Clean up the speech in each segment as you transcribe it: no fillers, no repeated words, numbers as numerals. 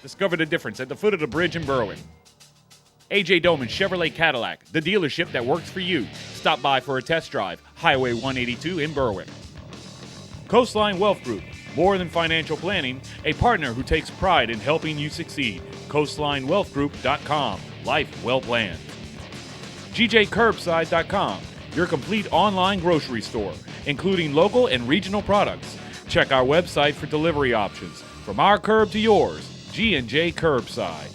Discover the difference at the foot of the bridge in Berwyn. A.J. Doman Chevrolet Cadillac, the dealership that works for you. Stop by for a test drive. Highway 182 in Berwyn. Coastline Wealth Group, more than financial planning, a partner who takes pride in helping you succeed. CoastlineWealthGroup.com. Life well planned. GJCurbside.com, your complete online grocery store, including local and regional products. Check our website for delivery options. From our curb to yours, G&J Curbside.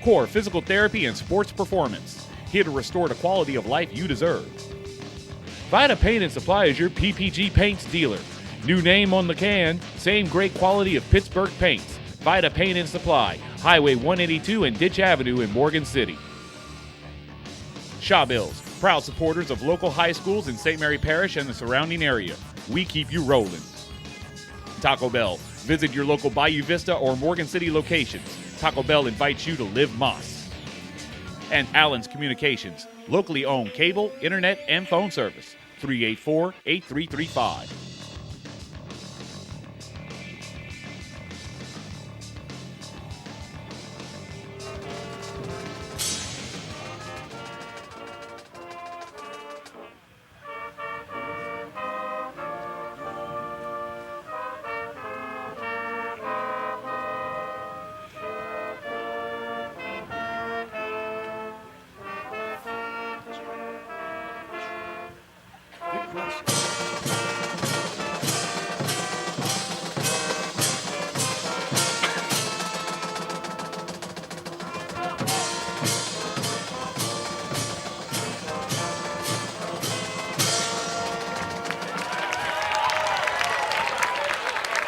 Core Physical Therapy and Sports Performance, here to restore the quality of life you deserve. Vita Paint and Supply is your PPG Paints dealer. New name on the can, same great quality of Pittsburgh paints. Vita Paint and Supply, Highway 182 and Ditch Avenue in Morgan City. Shawbills, proud supporters of local high schools in St. Mary Parish and the surrounding area. We keep you rolling. Taco Bell, visit your local Bayou Vista or Morgan City locations. Taco Bell invites you to live Moss. And Allen's Communications, locally owned cable, internet, and phone service. 384-8335.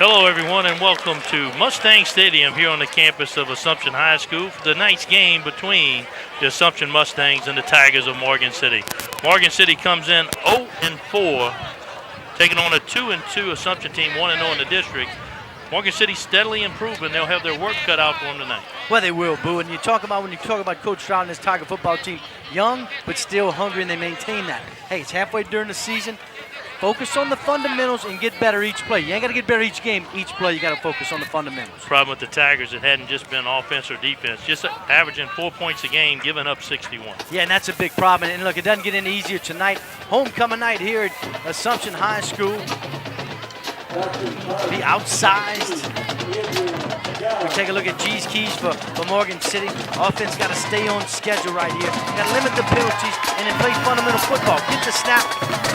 Hello, everyone, and welcome to Mustang Stadium here on the campus of Assumption High School for the night's game between the Assumption Mustangs and the Tigers of Morgan City. Morgan City comes in 0-4, taking on a 2-2 Assumption team, 1-0 in the district. Morgan City steadily improving. They'll have their work cut out for them tonight. Well, they will, Boo. And when you talk about Coach Stroud and his Tiger football team, young but still hungry, and they maintain that. Hey, it's halfway during the season. Focus on the fundamentals and get better each play. You ain't got to get better each game. Each play, you got to focus on the fundamentals. Problem with the Tigers, it hadn't just been offense or defense, just averaging 4 points a game, giving up 61. Yeah, and that's a big problem. And look, it doesn't get any easier tonight. Homecoming night here at Assumption High School. Be outsized. We take a look at G's keys for Morgan City. Offense got to stay on schedule right here. Got to limit the penalties and then play fundamental football. Get the snap,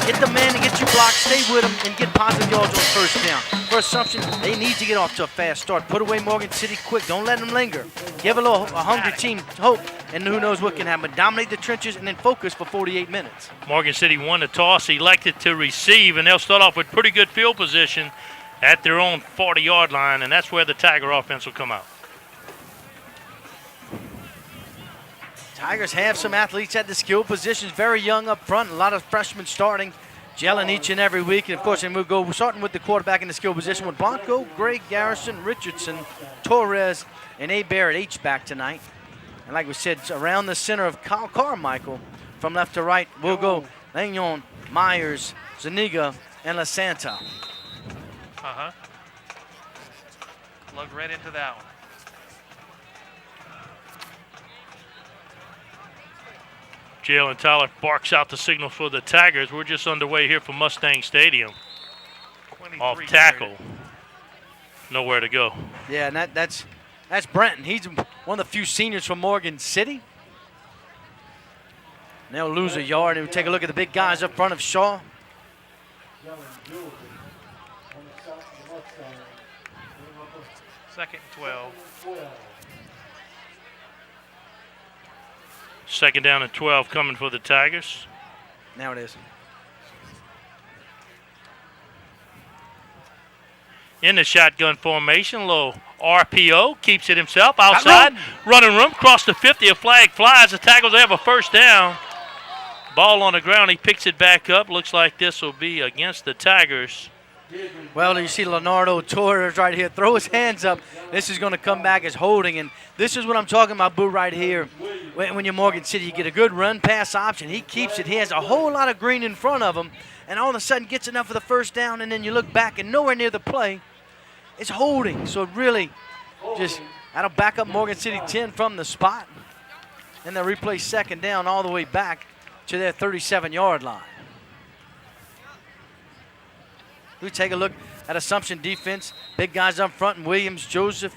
get the man to get you blocked, stay with them, and get positive yards on first down. For Assumption, they need to get off to a fast start. Put away Morgan City quick. Don't let them linger. Give a hungry team hope, and who knows what can happen. Dominate the trenches and then focus for 48 minutes. Morgan City won the toss, elected to receive, and they'll start off with pretty good field position at their own 40-yard line, and that's where the Tiger offense will come out. Tigers have some athletes at the skill positions, very young up front, a lot of freshmen starting, gelling each and every week. And, of course, we'll go starting with the quarterback in the skill position with Blanco, Gray, Garrison, Richardson, Torres, and A. Barrett H-back tonight. And like we said, around the center of Kyle Carmichael, from left to right, we'll go Lanyon, Myers, Zuniga, and La Santa. Plugged right into that one. Jalen Tyler barks out the signal for the Tigers. We're just underway here from Mustang Stadium. Off tackle. Nowhere to go. Yeah, and that's Brenton. He's one of the few seniors from Morgan City. And they'll lose a yard. And we take a look at the big guys up front of Shaw. Second and 12. Second down and 12 coming for the Tigers. Now it is. In the shotgun formation, low RPO, keeps it himself outside. Running room, across the 50, a flag flies. The Tigers have a first down. Ball on the ground, he picks it back up. Looks like this will be against the Tigers. Well, you see Leonardo Torres right here. Throw his hands up. This is going to come back as holding. And this is what I'm talking about, Boo, right here. When you're Morgan City, you get a good run-pass option. He keeps it. He has a whole lot of green in front of him. And all of a sudden gets enough for the first down. And then you look back and nowhere near the play. It's holding. So really just That'll back up Morgan City 10 from the spot. And they'll replay second down all the way back to their 37-yard line. We take a look at Assumption defense. Big guys up front, and Williams, Joseph,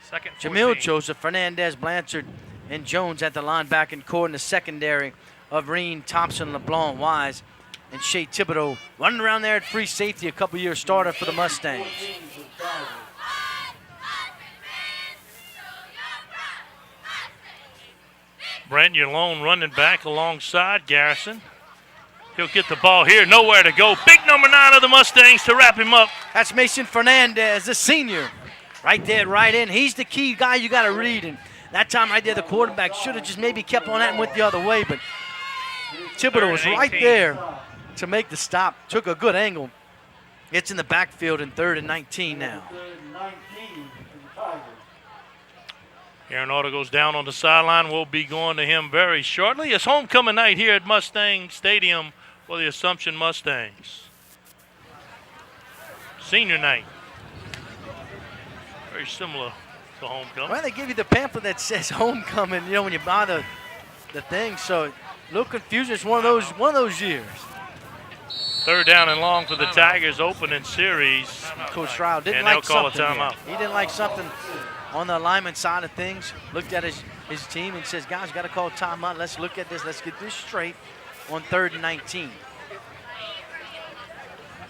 Second, Jamil 14. Joseph, Fernandez, Blanchard, and Jones at the linebacking core in the secondary of Reen, Thompson, LeBlanc, Wise, and Shea Thibodeau running around there at free safety, a couple-year starter for the Mustangs. Brent, your lone running back alongside Garrison. He'll get the ball here, nowhere to go. Big number 9 of the Mustangs to wrap him up. That's Mason Fernandez, the senior. Right there, right in. He's the key guy you got to read. And that time right there, the quarterback should have just maybe kept on that and went the other way. But Thibodeau was right there to make the stop. Took a good angle. It's in the backfield in 3rd and 19 now. Aaron goes down on the sideline. We'll be going to him very shortly. It's homecoming night here at Mustang Stadium for the Assumption Mustangs. Senior night. Very similar to homecoming. Well, they give you the pamphlet that says homecoming, you know, when you buy the thing. So a little confusion. It's one of those years. 3rd down and long for the Tigers opening series. Coach Stroud didn't And like they'll call a something timeout. here. He didn't like something on the alignment side of things. Looked at his team and says, guys, got to call timeout. Let's look at this. Let's get this straight on 3rd and 19.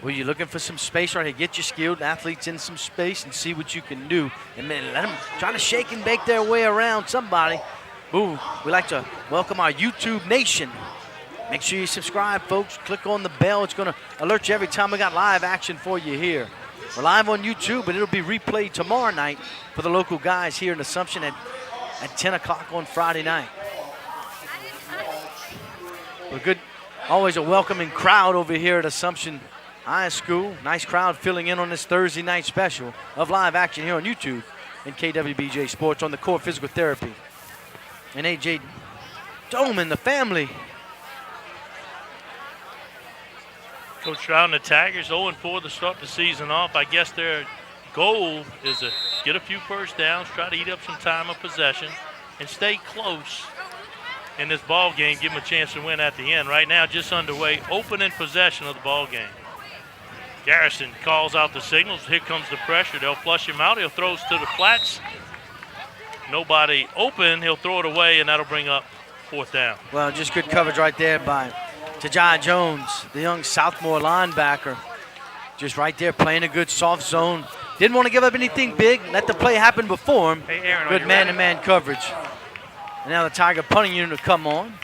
Well, you're looking for some space right here. Get your skilled athletes in some space and see what you can do. And then let them try to shake and bake their way around somebody. Ooh, we like to welcome our YouTube nation. Make sure you subscribe, folks. Click on the bell. It's going to alert you every time we got live action for you here. We're live on YouTube, but it'll be replayed tomorrow night for the local guys here in Assumption at 10 o'clock on Friday night. A good, always a welcoming crowd over here at Assumption High School. Nice crowd filling in on this Thursday night special of live action here on YouTube and KWBJ Sports on the Core Physical Therapy. And AJ Doman, the family. Coach Stroud and the Tigers 0-4 to start the season off. I guess their goal is to get a few first downs, try to eat up some time of possession, and stay close in this ball game, give them a chance to win at the end. Right now, just underway, opening possession of the ball game. Garrison calls out the signals. Here comes the pressure. They'll flush him out. He'll throw to the flats. Nobody open. He'll throw it away, and that'll bring up 4th down. Well, just good coverage right there by Tajai Jones, the young sophomore linebacker. Just right there playing a good soft zone. Didn't want to give up anything big. Let the play happen before him. Hey, Aaron, good man-to-man coverage. And now the Tiger punting unit will come on.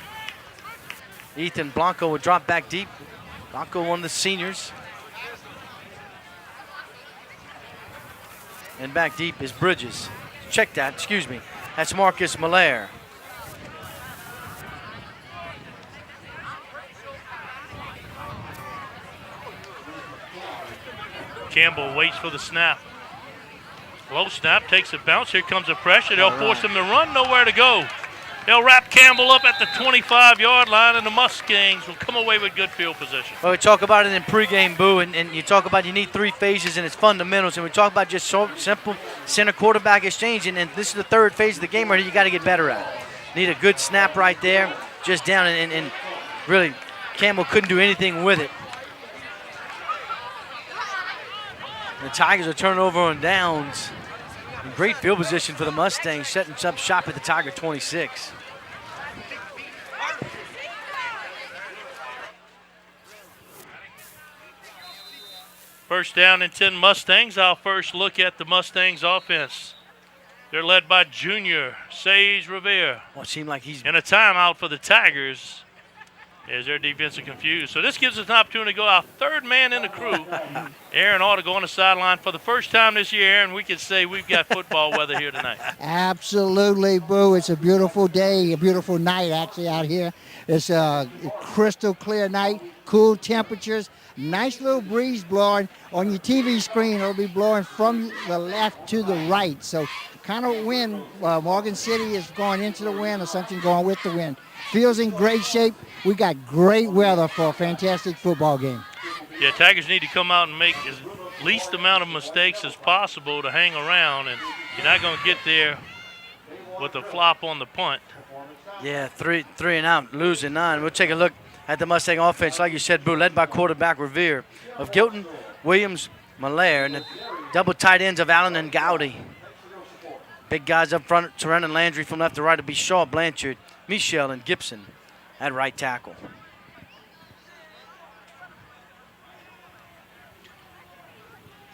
Ethan Blanco will drop back deep. Blanco, one of the seniors. And back deep is Bridges. Check that, excuse me. That's Marcus Malaire. Campbell waits for the snap. Low snap, takes a bounce. Here comes the pressure. They'll force him to run. Nowhere to go. They'll wrap Campbell up at the 25-yard line, and the Mustangs will come away with good field position. Well, we talk about it in pregame, Boo, and you talk about you need 3 phases and it's fundamentals, and we talk about just simple center quarterback exchange, and this is the 3rd phase of the game where you got to get better at. Need a good snap right there, just down, and really Campbell couldn't do anything with it. The Tigers are turning over on downs. Great field position for the Mustangs, setting up shop at the Tiger 26. First down and 10 Mustangs. Our first look at the Mustangs offense. They're led by junior Sage Revere. Well, it seemed like he's... And a timeout for the Tigers as their defense is confused. So this gives us an opportunity to go our 3rd man in the crew. Aaron ought to go on the sideline for the first time this year, Aaron. We can say we've got football weather here tonight. Absolutely, Boo. It's a beautiful day, a beautiful night actually out here. It's a crystal clear night, cool temperatures, nice little breeze blowing. On your TV screen, it'll be blowing from the left to the right. So kind of wind. Morgan City is going into the wind or something going with the wind. Feels in great shape. We got great weather for a fantastic football game. Yeah, Tigers need to come out and make as least amount of mistakes as possible to hang around and You're not going to get there with a flop on the punt. Yeah, three and out, losing 9. We'll take a look at the Mustang offense, like you said, Boo, led by quarterback Revere of Gilton, Williams, Malaire, and the double tight ends of Allen and Gowdy. Big guys up front, Terren and Landry from left to right to be Shaw, Blanchard, Michelle, and Gibson at right tackle.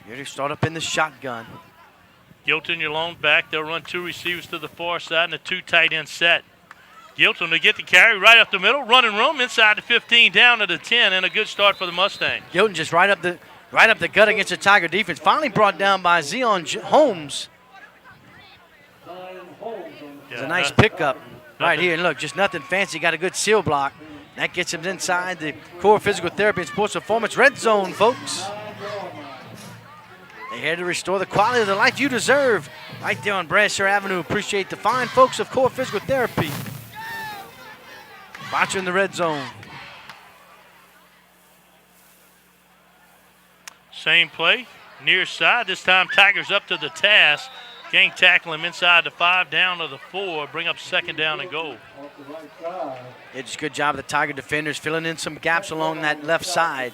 Here they start up in the shotgun. Gilton, your lone back. They'll run 2 receivers to the far side and a 2 tight end set. Gilton to get the carry right up the middle, running room inside the 15, down to the 10, and a good start for the Mustangs. Gilton just right up the gut against the Tiger defense. Finally brought down by Zion Holmes. It's a nice pickup right here. And look, just nothing fancy. Got a good seal block. That gets him inside the core physical therapy and sports performance red zone, folks. They're here to restore the quality of the life you deserve. Right there on Bradshaw Avenue. Appreciate the fine folks of Core Physical Therapy. Watch in the red zone. Same play, near side. This time Tigers up to the task. Gang tackle him inside the 5, down to the 4. Bring up 2nd down and goal. It's a good job of the Tiger defenders filling in some gaps along that left side.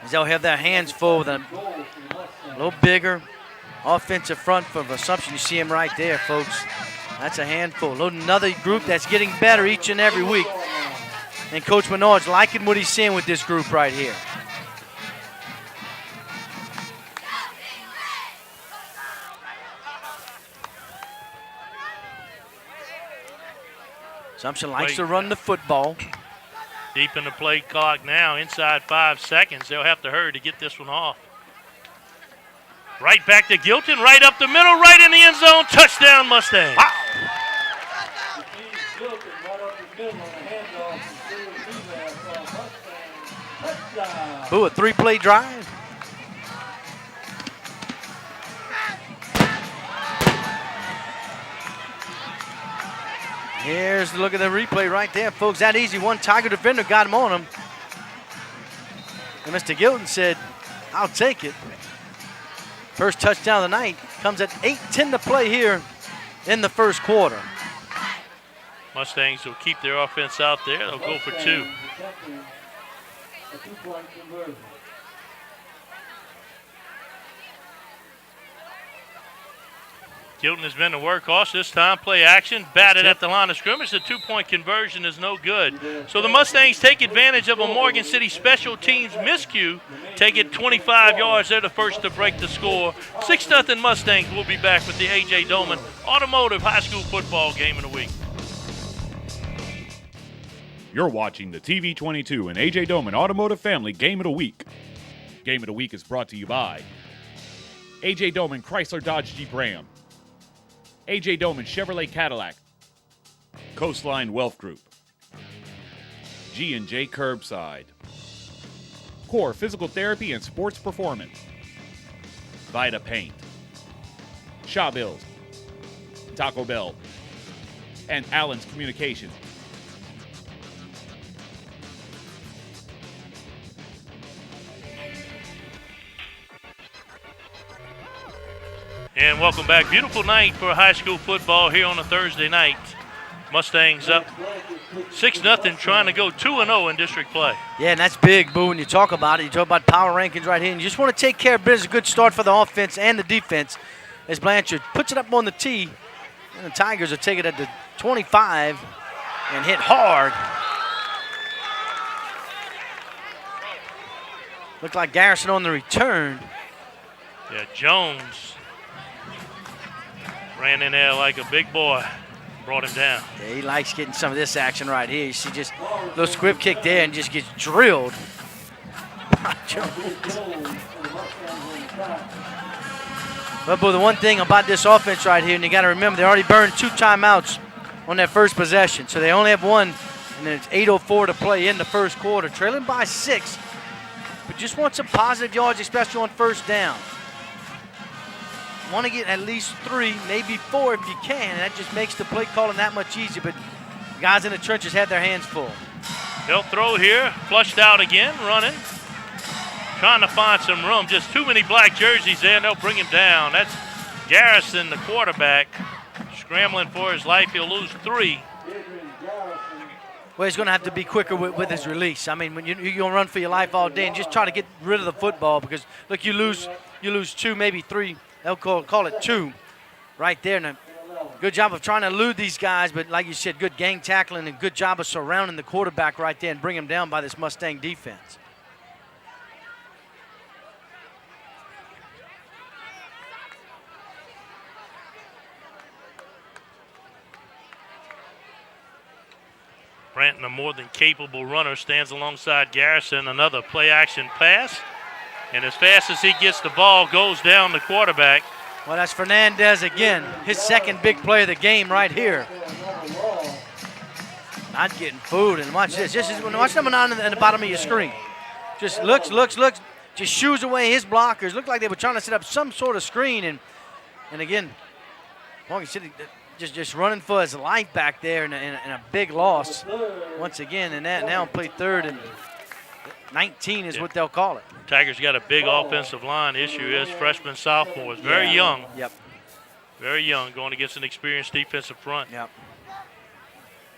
As they'll have their hands full with a little bigger offensive front from Assumption. You see him right there, folks. That's a handful. Another group that's getting better each and every week. And Coach Menard's liking what he's seeing with this group right here. Assumption likes to run the football. Deep in the play clock now, inside 5 seconds. They'll have to hurry to get this one off. Right back to Gilton, right up the middle, right in the end zone. Touchdown, Mustang. Wow. Ooh, a 3-play drive. Here's the look at the replay right there, folks. That easy. One Tiger defender got him on him. And Mr. Gilton said, I'll take it. First touchdown of the night comes at 8:10 to play here in the first quarter. Mustangs will keep their offense out there. They'll go for 2. Gilton has been the workhorse this time. Play action, batted at the line of scrimmage. The 2-point conversion is no good. So the Mustangs take advantage of a Morgan City special teams miscue. Take it 25 yards. They're the first to break the score. 6-0 Mustangs. We'll be back with the A.J. Doman Automotive High School Football Game of the Week. You're watching the TV22 and A.J. Doman Automotive Family Game of the Week. Game of the Week is brought to you by A.J. Doman Chrysler Dodge Jeep Ram, A.J. Doman Chevrolet Cadillac, Coastline Wealth Group, G&J Curbside, Core Physical Therapy and Sports Performance, Vita Paint, Shaw Bills, Taco Bell, and Allen's Communications. And welcome back. Beautiful night for high school football here on a Thursday night. Mustangs up 6-0, trying to go 2-0 in district play. Yeah, and that's big, Boo, when you talk about it. You talk about power rankings right here, and you just want to take care of business. A good start for the offense and the defense as Blanchard puts it up on the tee, and the Tigers will take it at the 25 and hit hard. Looked like Garrison on the return. Yeah, Jones ran in there like a big boy, brought him down. Yeah, he likes getting some of this action right here. You see just a little squib kick there and just gets drilled. But the one thing about this offense right here, and you got to remember, they already burned 2 timeouts on that first possession. So they only have 1, and then it's 8:04 to play in the first quarter. Trailing by 6, but just want some positive yards, especially on first down. Want to get at least 3, maybe 4 if you can, and that just makes the play calling that much easier. But guys in the trenches have their hands full. They'll throw here, flushed out again, running. Trying to find some room. Just too many black jerseys there, and they'll bring him down. That's Garrison, the quarterback, scrambling for his life. He'll lose 3. Well, he's going to have to be quicker with his release. I mean, when you're going to run for your life all day and just try to get rid of the football because, look, you lose 2, maybe 3. They'll call it 2 right there. And a good job of trying to elude these guys, but like you said, good gang tackling and good job of surrounding the quarterback right there and bring him down by this Mustang defense. Branton, a more than capable runner, stands alongside Garrison. Another play-action pass. And as fast as he gets the ball, goes down the quarterback. Well, that's Fernandez again. His second big play of the game right here. Not getting food. And watch this. Watch number 9 in the bottom of your screen. Just looks. Just shoos away his blockers. Looked like they were trying to set up some sort of screen. And again, Morgan City just running for his life back there and a big loss once again. And that now played 3rd and 19 is what they'll call it. Tigers got a big offensive line. Issue is freshman, sophomores, very young. Yep. Very young, going against an experienced defensive front. Yep.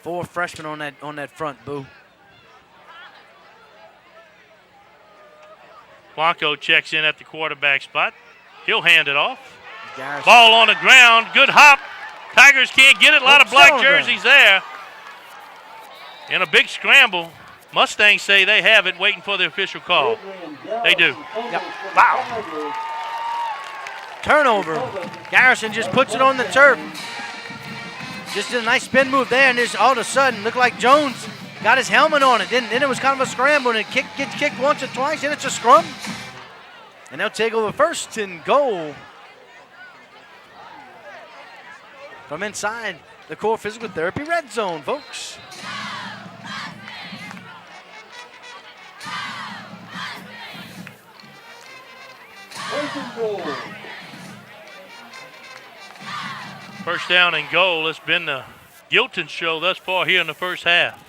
4 freshmen on that front, Boo. Blanco checks in at the quarterback spot. He'll hand it off. Garrison. Ball on the ground. Good hop. Tigers can't get it. A lot of black jerseys there. And a big scramble. Mustangs say they have it, waiting for the official call. They do. Yep. Wow. Turnover. Garrison just puts it on the turf. Just did a nice spin move there, and just all of a sudden, looked like Jones got his helmet on it. Then it was kind of a scramble, and it gets kicked once or twice, and it's a scrum. And they'll take over 1st and goal. From inside the Core Physical Therapy red zone, folks. First down and goal. It's been the Gilton show thus far here in the first half.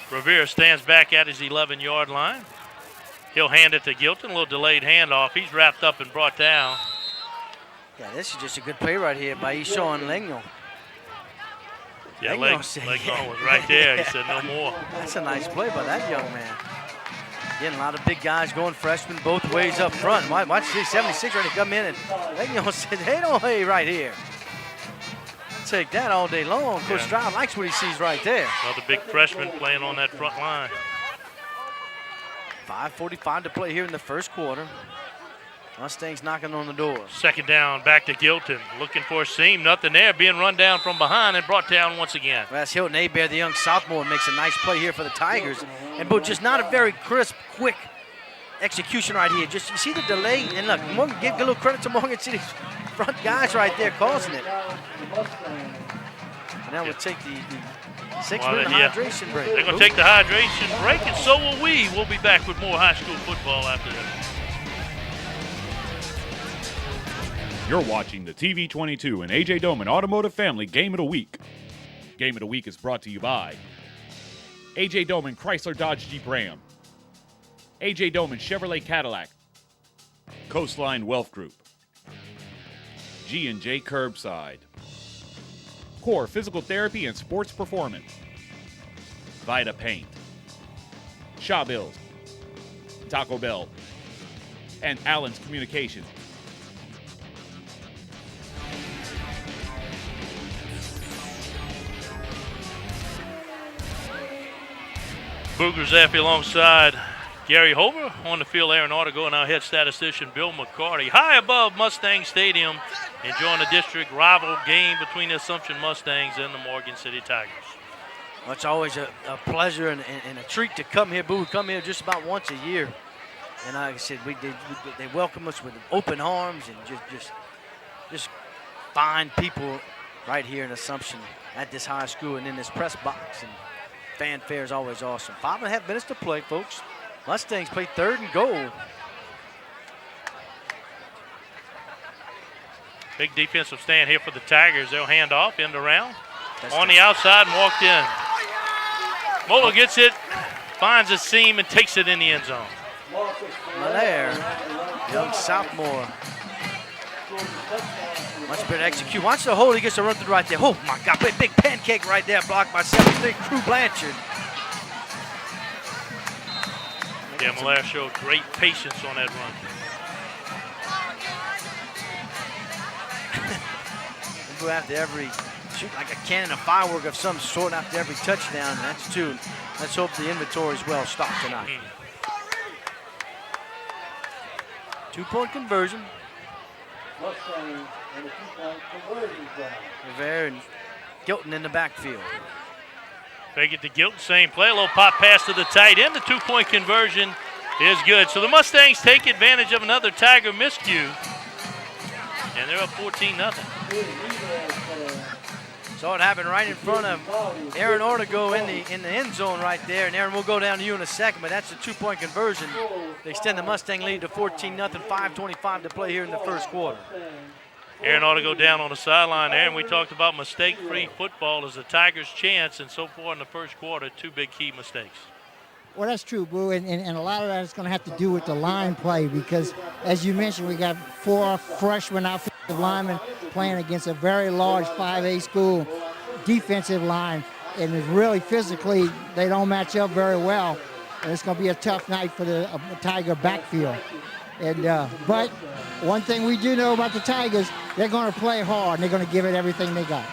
Revere stands back at his 11-yard line. He'll hand it to Gilton. A little delayed handoff. He's wrapped up and brought down. Yeah, this is just a good play right here by Ishaw and Legno. Yeah, Legno was right there. He said no more. That's a nice play by that young man. Again, a lot of big guys going freshmen both ways up front. Watch this, 76 ready to come in, and Legno said, hey, right here. Take that all day long. Coach Stroud likes what he sees right there. Another big freshman playing on that front line. 5:45 to play here in the first quarter. Mustangs knocking on the door. Second down, back to Gilton. Looking for a seam, nothing there. Being run down from behind and brought down once again. Well, that's Hilton Abear, the young sophomore, makes a nice play here for the Tigers. And but just not a very crisp, quick execution right here. Just you see the delay, and look, give a little credit to Morgan City's front guys right there causing it. And now we'll take the 6-minute hydration break. They're going to take the hydration break, and so will we. We'll be back with more high school football after this. You're watching the TV22 and A.J. Doman Automotive Family Game of the Week. Game of the Week is brought to you by A.J. Doman Chrysler Dodge Jeep Ram, A.J. Doman Chevrolet Cadillac, Coastline Wealth Group, G&J Curbside, Core Physical Therapy and Sports Performance, Vita Paint, Shaw Bills, Taco Bell, and Allen's Communications. Booger Zappi alongside Gary Hover. On the field, Aaron Artigo, and our head statistician, Bill McCarty. High above Mustang Stadium, enjoying the district rival game between the Assumption Mustangs and the Morgan City Tigers. Well, it's always a pleasure and a treat to come here, Boo. We come here just about once a year. And like I said, they welcome us with open arms and just fine people right here in Assumption at this high school and in this press box. And fanfare is always awesome. 5.5 minutes to play, folks. Mustangs play 3rd and goal. Big defensive stand here for the Tigers. They'll hand off, end around. On the outside and walked in. Mola gets it, finds a seam, and takes it in the end zone. Well, there. Young sophomore. Much better execute. Watch the hold. He gets to run through right there. Oh, my God. Big pancake right there. Blocked by 7'3" Crew Blanchard. Yeah, Malaire showed great patience on that run. After every, shoot like a cannon of firework of some sort after every touchdown. That's 2. Let's hope the inventory is well stocked tonight. 2-point conversion. Rivera and Gilton in the backfield. Fake it to Gilton, same play. A little pop pass to the tight end. The 2-point conversion is good. So the Mustangs take advantage of another Tiger miscue. And they're up 14-0. Saw it happen right in front of Aaron Ortego in the end zone right there. And Aaron, we'll go down to you in a second, but that's a 2-point conversion. They extend the Mustang lead to 14-0, 5:25 to play here in the first quarter. Aaron ought to go down on the sideline there, and we talked about mistake-free football as the Tigers' chance, and so far in the first quarter, 2 big key mistakes. Well, that's true, Boo, and a lot of that is going to have to do with the line play because, as you mentioned, we got 4 freshman offensive linemen playing against a very large 5A school defensive line, and it's really physically they don't match up very well, and it's going to be a tough night for the Tiger backfield. And but one thing we do know about the Tigers, they're going to play hard, and they're going to give it everything they got.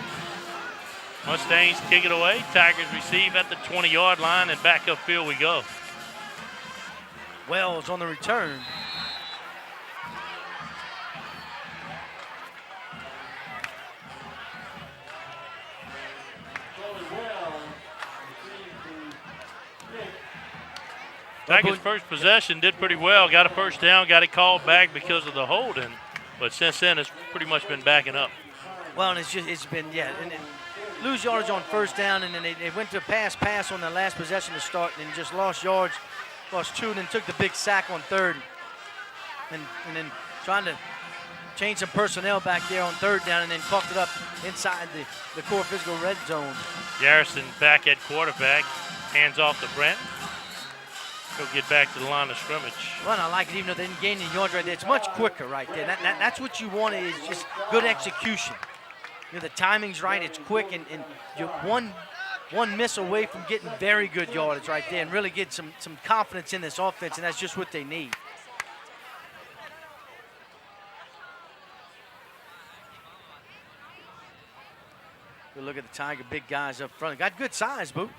Mustangs kick it away. Tigers receive at the 20-yard line, and back upfield we go. Wells on the return. Tigers' first possession did pretty well. Got a first down, got it called back because of the holding. But since then, it's pretty much been backing up. Well, and it's been, yeah, and lose yardage on first down, and then they went to pass on the last possession to start, and just lost yards, lost 2, and then took the big sack on third. And then trying to change some personnel back there on third down, and then coughed it up inside the core physical red zone. Garrison back at quarterback, hands off to Brent. He'll get back to the line of scrimmage. Well, I like it, even though they didn't gain any yards right there. It's much quicker right there. That's what you want, is just good execution. You know, the timing's right, it's quick, and you're one miss away from getting very good yardage right there and really get some confidence in this offense, and that's just what they need. Good look at the Tiger, big guys up front. Got good size, Boo.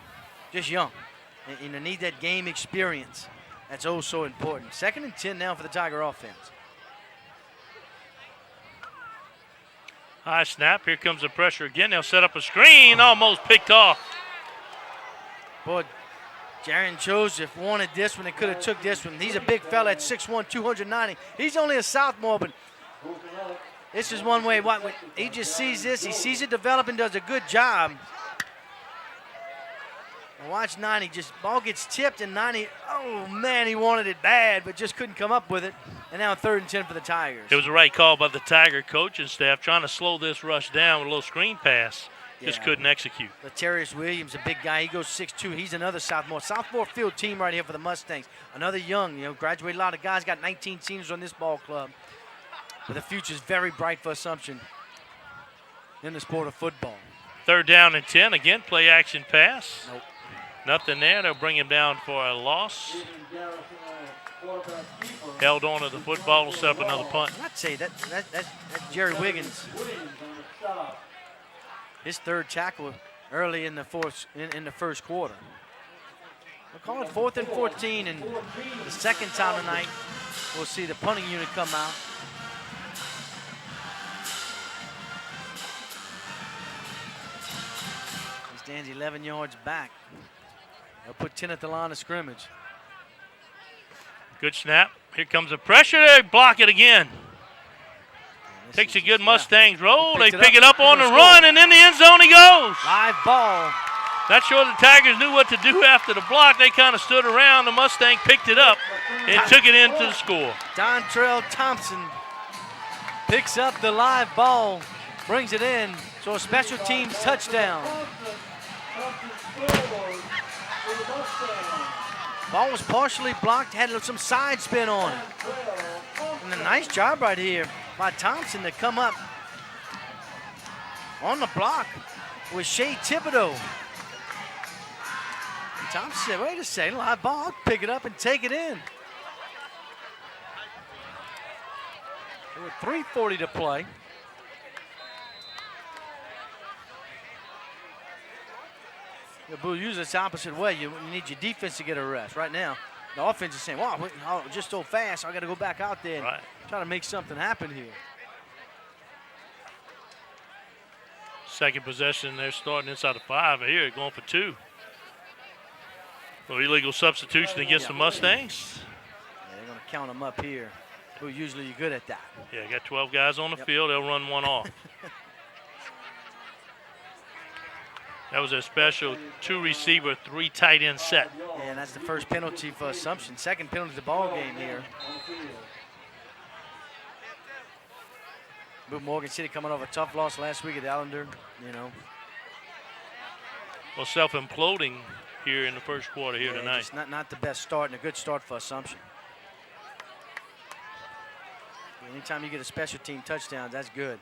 Just young. And you need that game experience. That's oh so important. 2nd and 10 now for the Tiger offense. High snap. Here comes the pressure again. They'll set up a screen. Almost picked off. Boy, Jaron Joseph wanted this one. They could have took this one. He's a big fella at 6'1", 290. He's only a sophomore, but this is one way. He just sees this. He sees it develop and does a good job. Watch 90, just ball gets tipped, and 90, oh man, he wanted it bad, but just couldn't come up with it. And now 3rd and 10 for the Tigers. It was the right call by the Tiger coaching staff, trying to slow this rush down with a little screen pass. Just couldn't execute. Latarius Williams, a big guy, he goes 6'2". He's another sophomore. Sophomore field team right here for the Mustangs. Another young, graduated a lot of guys, got 19 seniors on this ball club. But the future's very bright for Assumption in the sport of football. 3rd down and 10, again, play action pass. Nope. Nothing there. They'll bring him down for a loss. Held on to the football. Will set up another punt. I'd say that's Jerry Wiggins. His 3rd tackle early in the first quarter. We'll call it 4th and 14, and the 2nd time tonight we'll see the punting unit come out. He stands 11 yards back. They'll put 10 at the line of scrimmage. Good snap. Here comes the pressure. They block it again. Takes a good Mustangs roll. They pick it up on the run, and in the end zone he goes. Live ball. Not sure the Tigers knew what to do after the block. They kind of stood around. The Mustang picked it up and took it into the score. Dontrell Thompson picks up the live ball, brings it in. So a special teams touchdown. Ball was partially blocked, had some side spin on it. And And a nice job right here by Thompson to come up on the block with Shea Thibodeau. And Thompson said, wait a second, live ball, I'll pick it up and take it in. With 3:40 to play. Boo, usually it's the opposite way. You need your defense to get a rest. Right now, the offense is saying, wow, just so fast, I got to go back out there and try to make something happen here. Second possession, they're starting inside the 5. Here, going for 2. So illegal substitution against the Mustangs. Yeah, they're going to count them up here. Boo, usually you're good at that. Yeah, got 12 guys on the field. They'll run one off. That was a special 2-receiver, 3 tight end set. And that's the first penalty for Assumption. Second penalty of the ball game here. But Morgan City coming off a tough loss last week at Allender, you know. Well, self-imploding here in the first quarter here tonight. Just not the best start and a good start for Assumption. Anytime you get a special team touchdown, that's good.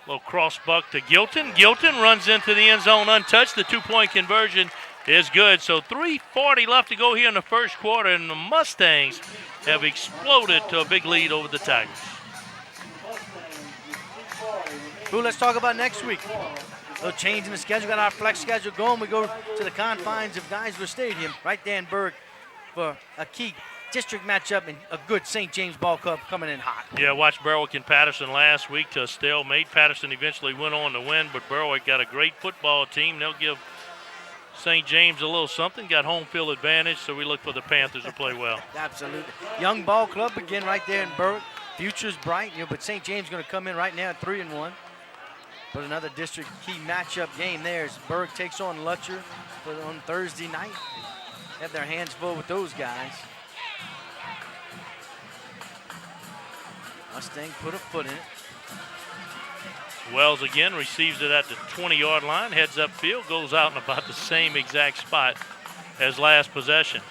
Little cross buck to Gilton. Gilton runs into the end zone untouched. The 2-point conversion is good. So 3:40 left to go here in the first quarter, and the Mustangs have exploded to a big lead over the Tigers. Ooh, let's talk about next week. A little change in the schedule. Got our flex schedule going. We go to the confines of Geisler Stadium, right there in Berg, for a key district matchup and a good St. James ball club coming in hot. Yeah, watched Berwick and Patterson last week to a stalemate. Patterson eventually went on to win, but Berwick got a great football team. They'll give St. James a little something. Got home field advantage, so we look for the Panthers to play well. Absolutely. Young ball club again right there in Berwick. Future's bright, but St. James going to come in right now at 3-1. But another district key matchup game there as Berg takes on Lutcher on Thursday night. Have their hands full with those guys. Mustang put a foot in it. Wells again receives it at the 20-yard line, heads upfield, goes out in about the same exact spot as last possession.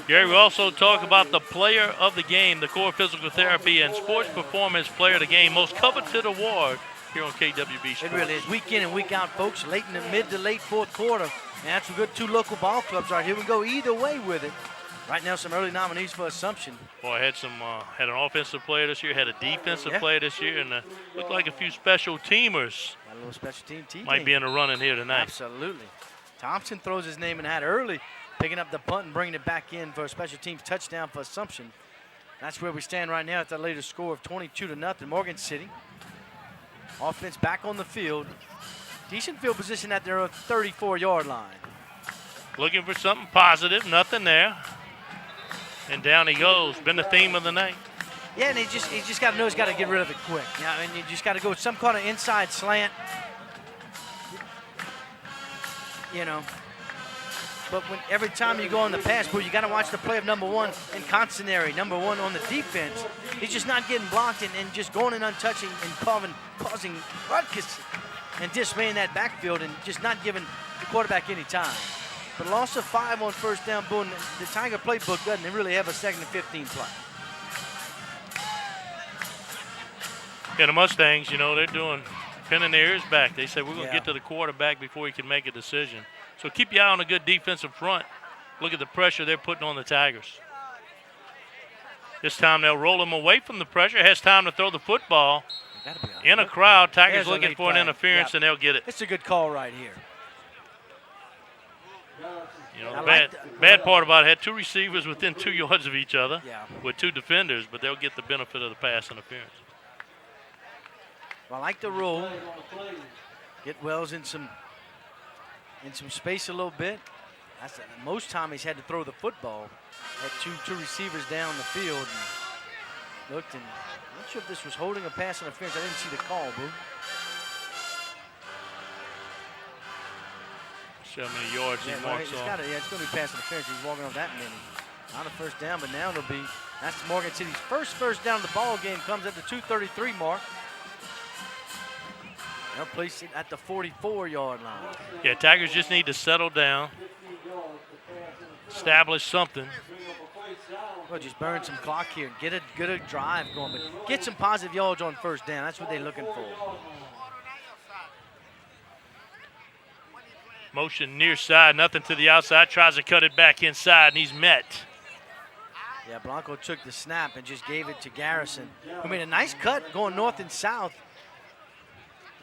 Gary, we also talk about the player of the game, the core physical therapy and sports performance player of the game, most coveted award here on KWB Sports. It really is. Week in and week out, folks. Late in the mid to late fourth quarter. And that's a good 2 local ball clubs right here. We go either way with it. Right now, some early nominees for Assumption. Boy, had an offensive player this year, had a defensive player this year, and looked like a few special teamers. Got a little special team might be in the running here tonight. Absolutely. Thompson throws his name in the hat early, picking up the punt and bringing it back in for a special teams touchdown for Assumption. That's where we stand right now at the latest score of 22-0. Morgan City. Offense back on the field. Decent field position at their 34-yard line. Looking for something positive, nothing there. And down he goes. Been the theme of the night. Yeah, and he just got to know he's got to get rid of it quick. Yeah, and you just got to go with some kind of inside slant. You know. But every time you go on the pass, bro, you got to watch the play of number 1 in Constanary, number 1 on the defense. He's just not getting blocked and just going and untouching and causing ruckus and dismaying that backfield and just not giving the quarterback any time. But loss of 5 on first down, boom. The Tiger playbook doesn't really have a 2nd and 15 play. Yeah, the Mustangs, they're doing pinning their ears back. They said we're going to get to the quarterback before he can make a decision. So keep your eye on a good defensive front. Look at the pressure they're putting on the Tigers. This time they'll roll him away from the pressure. Has time to throw the football. In a crowd, Tigers looking for an interference, and they'll get it. It's a good call right here. The bad part about it, had 2 receivers within 2 yards of each other with 2 defenders, but they'll get the benefit of the pass interference. Well, I like the roll. Get Wells in some space a little bit. That's most time he's had to throw the football. Had two receivers down the field and looked, and I'm not sure if this was holding a pass interference. I didn't see the call, Boo. See how many yards he walks off. It's going to be pass interference. He's walking off that many. Not a first down, but now it'll be. That's Morgan City's first down of the ball game. Comes at the 2:33 mark. They'll place it at the 44-yard line. Yeah, Tigers just need to settle down, establish something. Well, just burn some clock here. Get a drive going, but get some positive yards on first down. That's what they're looking for. Motion near side, nothing to the outside. Tries to cut it back inside, and he's met. Yeah, Blanco took the snap and just gave it to Garrison, who made a nice cut going north and south.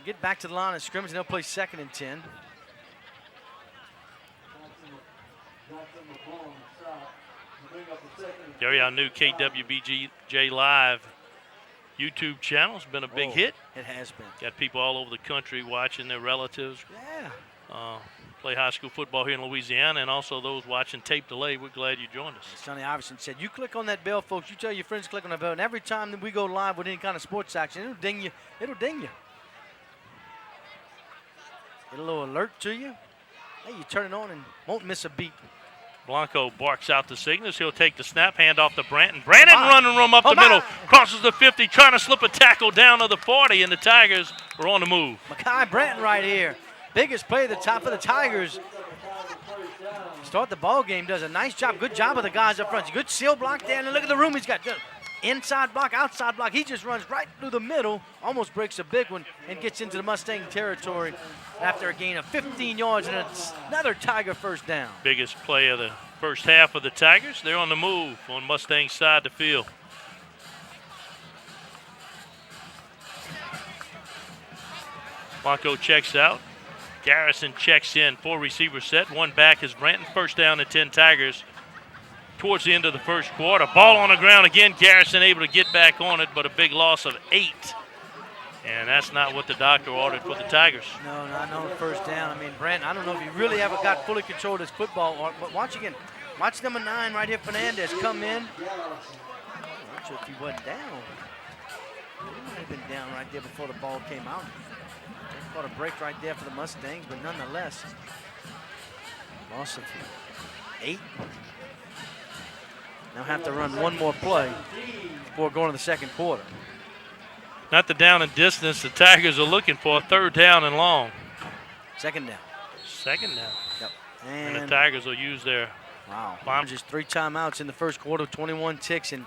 Get back to the line of scrimmage, and they'll play 2nd and 10. Gary, our new KWBJ Live YouTube channel has been a big hit. It has been. Got people all over the country watching their relatives Yeah. play high school football here in Louisiana, and also those watching tape delay. We're glad you joined us. Sonny Iverson said, you click on that bell, folks. You tell your friends to click on that bell, and every time that we go live with any kind of sports action, it'll ding you. It'll ding you. Get a little alert to you. Hey, you turn it on and won't miss a beat. Blanco barks out the signals. He'll take the snap, hand off to Branton. Branton running room up the middle, crosses the 50, trying to slip a tackle down to the 40, and the Tigers are on the move. Makai Branton right here. Biggest play at the top of the Tigers. Start the ball game, does a nice job. Good job of the guys up front. Good seal block there, and look at the room he's got. Inside block, outside block. He just runs right through the middle, almost breaks a big one, and gets into the Mustang territory after a gain of 15 yards and another Tiger first down. Biggest play of the first half of the Tigers. They're on the move on Mustang's side of the field. Blanco checks out. Garrison checks in. 4 receivers set. 1 back is Branton. First down and 10 Tigers. Towards the end of the first quarter. Ball on the ground again. Garrison able to get back on it, but a big loss of 8. And that's not what the doctor ordered for the Tigers. No, not on first down. I mean, Branton, I don't know if he really ever got fully control of his football. But watch again. Watch number 9 right here, Fernandez, come in. I'm not sure if he wasn't down. He might have been down right there before the ball came out. They caught a break right there for the Mustangs, but nonetheless, loss of 8. Now have to run one more play before going to the second quarter. Not the down and distance the Tigers are looking for. 3rd down and long. Second down. Second down. Yep. And the Tigers will use their bomb. Just 3 timeouts in the first quarter, 21 ticks, and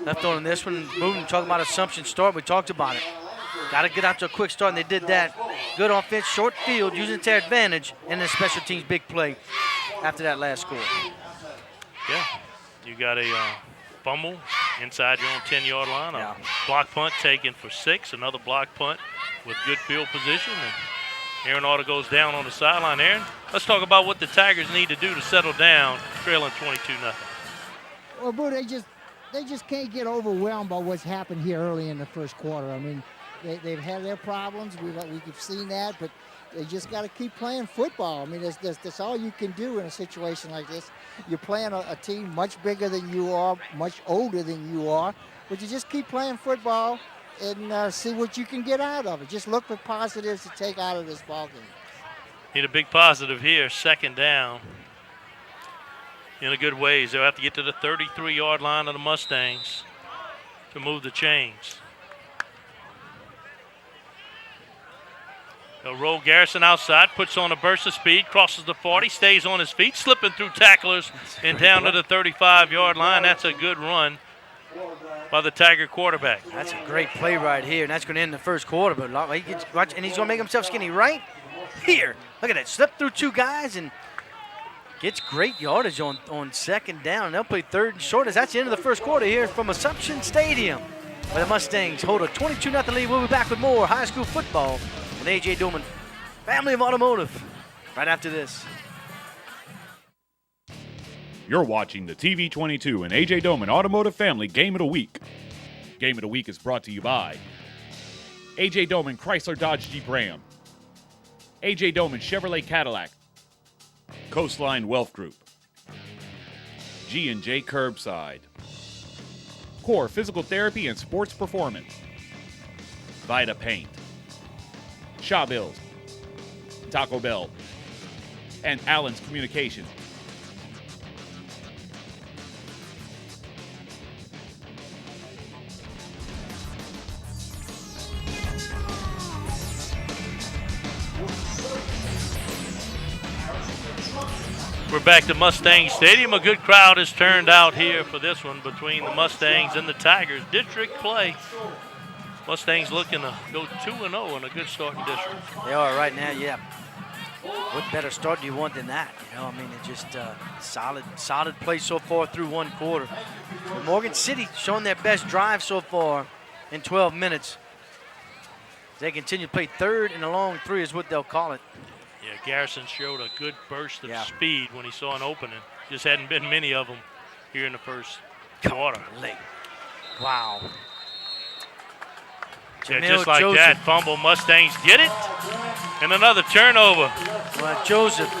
left on in this one. Moving, talking about assumption start. We talked about it. Got to get out to a quick start, and they did that. Good offense, short field, using it to their advantage, and then special teams big play after that last score. Yeah, you got a fumble inside your own 10-yard line. A block punt taken for 6. Another block punt with good field position. And Aaron Auto goes down on the sideline. Aaron, let's talk about what the Tigers need to do to settle down, trailing 22-0. Well, Boo, they just can't get overwhelmed by what's happened here early in the first quarter. I mean, they've had their problems. We've seen that, but they just got to keep playing football. I mean, that's all you can do in a situation like this. You're playing a team much bigger than you are, much older than you are, but you just keep playing football and see what you can get out of it. Just look for positives to take out of this ball game. Need a big positive here, 2nd down. In a good ways. They'll have to get to the 33-yard line of the Mustangs to move the chains. They'll roll Garrison outside, puts on a burst of speed, crosses the 40, stays on his feet, slipping through tacklers and down to the 35-yard line. That's a good run by the Tiger quarterback. That's a great play right here, and that's going to end the first quarter. But watch, and he's going to make himself skinny right here. Look at that. Slip through 2 guys and gets great yardage on 2nd down. They'll play 3rd and short. That's the end of the first quarter here from Assumption Stadium, where the Mustangs hold a 22-0 lead. We'll be back with more high school football. A.J. Doman, family of automotive, right after this. You're watching the TV22 and A.J. Doman Automotive Family Game of the Week. Game of the Week is brought to you by A.J. Doman Chrysler Dodge Jeep Ram, A.J. Doman Chevrolet Cadillac, Coastline Wealth Group, G&J Curbside, Core Physical Therapy and Sports Performance, Vita Paint, Shaw Bills, Taco Bell, and Allen's Communications. We're back to Mustang Stadium. A good crowd has turned out here for this one between the Mustangs and the Tigers. District play. Mustangs looking to go 2-0 and a good start in district. They are right now, yeah. What better start do you want than that? You know, I mean, it's just solid play so far through one quarter. But Morgan City showing their best drive so far in 12 minutes. They continue to play third and a long three is what they'll call it. Yeah, Garrison showed a good burst of speed when he saw an opening. Just hadn't been many of them here in the first quarter. Late. Wow. Yeah, just like Joseph. that, fumble. Mustangs get it. And another turnover. Well, Joseph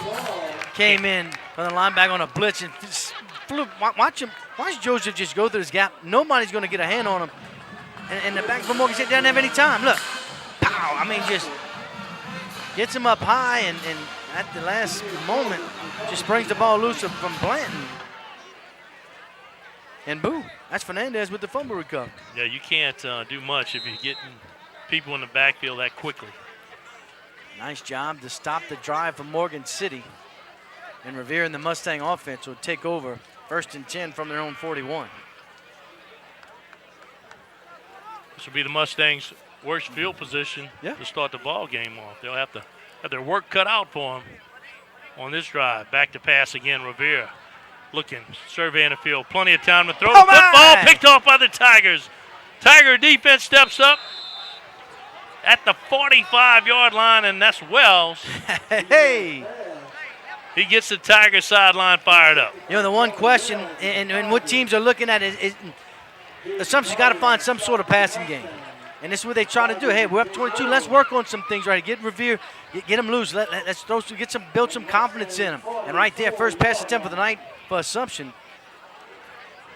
came in from the linebacker on a blitz and flew. Watch him. Watch Joseph just go through this gap. Nobody's going to get a hand on him. And the back from Morgan State doesn't have any time. Look. Pow. I mean, just gets him up high and at the last moment just brings the ball loose from Blanton. And boom, that's Fernandez with the fumble recovery. Yeah, you can't do much if you're getting people in the backfield that quickly. Nice job to stop the drive from Morgan City. And Revere and the Mustang offense will take over 1st and 10 from their own 41. This will be the Mustangs' worst field position to start the ball game off. They'll have to have their work cut out for them on this drive. Back to pass again, Revere. Looking, surveying the field. Plenty of time to throw the football. Picked off by the Tigers. Tiger defense steps up at the 45-yard line, and that's Wells. Hey! He gets the Tiger sideline fired up. You know, the one question, and what teams are looking at is Assumption's got to find some sort of passing game. And this is what they try to do. Hey, we're up 22. Let's work on some things right here. Get Revere, get them loose. Let's build some confidence in them. And right there, first pass attempt for the night for Assumption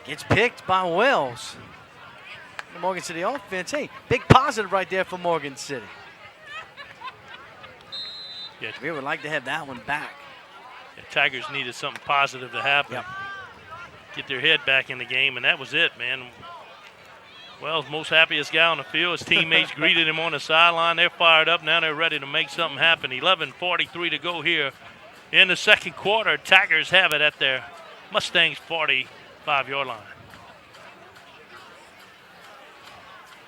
gets picked by Wells. The Morgan City offense, hey, big positive right there for Morgan City. Yeah, we would like to have that one back. Yeah, Tigers needed something positive to happen. Yep. Get their head back in the game, and that was it, man. Wells, most happiest guy on the field. His teammates greeted him on the sideline. They're fired up. Now they're ready to make something happen. 11:43 to go here in the second quarter. Tigers have it at their Mustangs 45-yard line.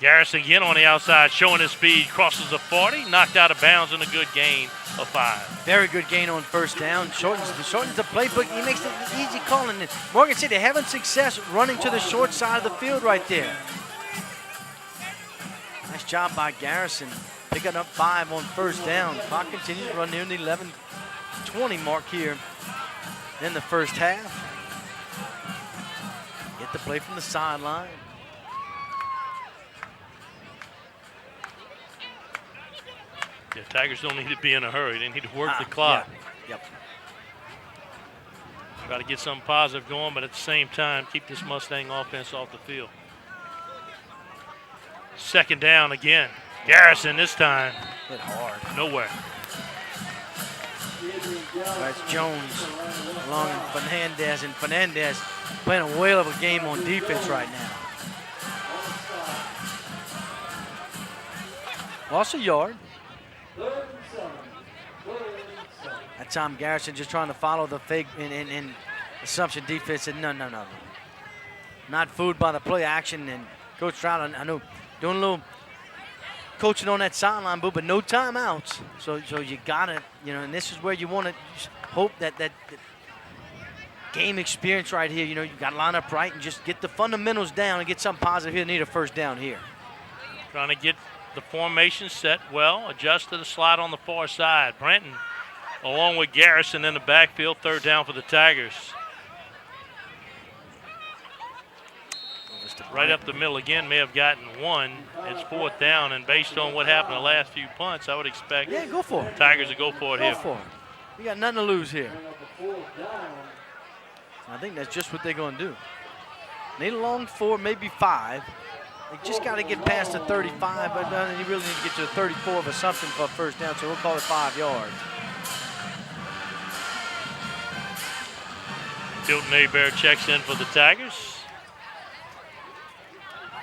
Garrison again on the outside, showing his speed. Crosses the 40, knocked out of bounds, and a good gain of 5. Very good gain on first down. Shortens the playbook. He makes it easy calling it. Morgan City having success running to the short side of the field right there. Nice job by Garrison. Picking up 5 on first down. Clock continues to run near the 11:20 mark here in the first half. Get the play from the sideline. Yeah, Tigers don't need to be in a hurry. They need to work the clock. Yeah. Yep. Got to get something positive going, but at the same time, keep this Mustang offense off the field. Second down again. Garrison this time. Hit hard. Nowhere. That's Jones along with Fernandez, and Fernandez playing a whale of a game on defense right now. Lost a yard. That time Garrison just trying to follow the fake and Assumption defense said no. Not fooled by the play action, and Coach Stroud, I know, doing a little coaching on that sideline, but no timeouts. So you gotta, and this is where you want to hope that game experience right here. You gotta line up right and just get the fundamentals down and get something positive here. Need a first down here. Trying to get the formation set well, adjust to the slide on the far side. Brenton along with Garrison in the backfield, third down for the Tigers. Right up the middle again, may have gotten one. It's fourth down, and based on what happened the last few punts, I would expect go for it. Tigers to go for it here. Go for it. You got nothing to lose here. I think that's just what they're going to do. Need a long 4, maybe 5. They just got to get past the 35, but you really need to get to the 34 of Assumption for a first down, so we'll call it 5 yards. Hilton Abear checks in for the Tigers.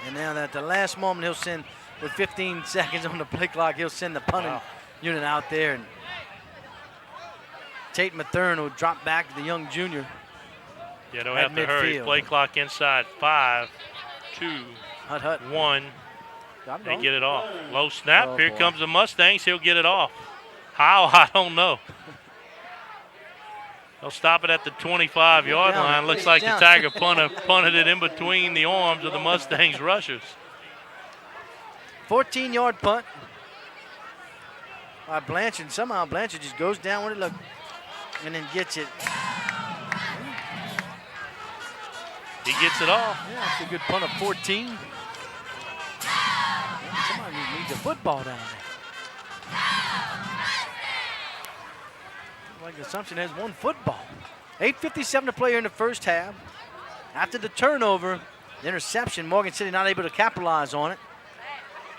And now at the last moment, he'll send, with 15 seconds on the play clock, he'll send the punting unit out there. And Tate Mathern will drop back to the young junior. Yeah, they'll have to hurry. Play clock inside 5, 2, Hut. 1. And get it off. Low snap. Oh, Here boy. comes the Mustangs. He'll get it off. How? I don't know. They'll stop it at the 25-yard line. Looks like the Tiger punted it in between the arms of the Mustangs rushers. 14-yard punt by Blanchard. Somehow Blanchard just goes down with it, look, and then gets it. He gets it off. Yeah, that's a good punt of 14. Somebody needs a football down there. Like Assumption has one football. 8:57 to play here in the first half. After the turnover, the interception, Morgan City not able to capitalize on it.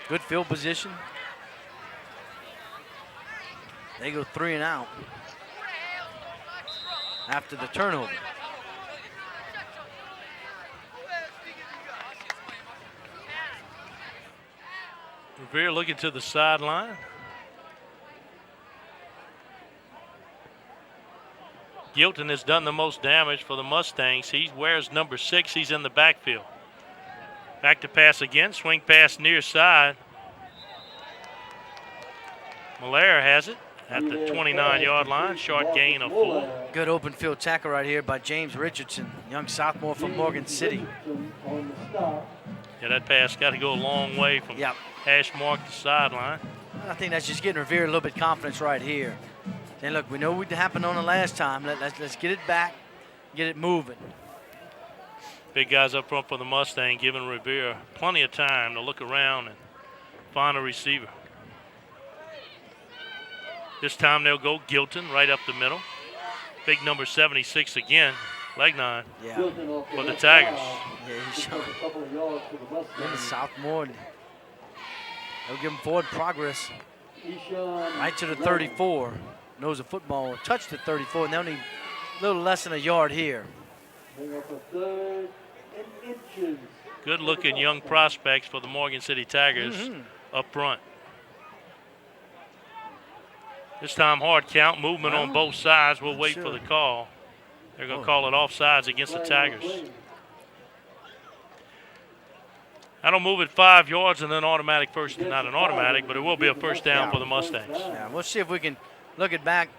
Good field position. They go 3 and out after the turnover. Revere looking to the sideline. Gilton has done the most damage for the Mustangs. He wears number 6. He's in the backfield. Back to pass again. Swing pass near side. Malaire has it at the 29-yard line. Short gain of 4. Good open field tackle right here by James Richardson, young sophomore from Morgan City. Yeah, that pass got to go a long way from hash mark to sideline. I think that's just getting Revere a little bit confidence right here. Saying, look, we know what happened on the last time. Let's get it back, get it moving. Big guys up front for the Mustang, giving Revere plenty of time to look around and find a receiver. This time they'll go Gilton right up the middle. Big number 76 again, leg 9 for the Tigers. Yeah, he's showing a sophomore. They'll give him forward progress. Right to the 34. Knows the football will touch the 34, and they'll need a little less than a yard here. Good-looking young prospects for the Morgan City Tigers up front. This time hard count, movement on both sides. We'll wait for the call. They're going to call it offsides against the Tigers. That'll move it 5 yards and then automatic first, not an automatic, but it will be a first down for the Mustangs. Yeah, we'll see if we can look it back.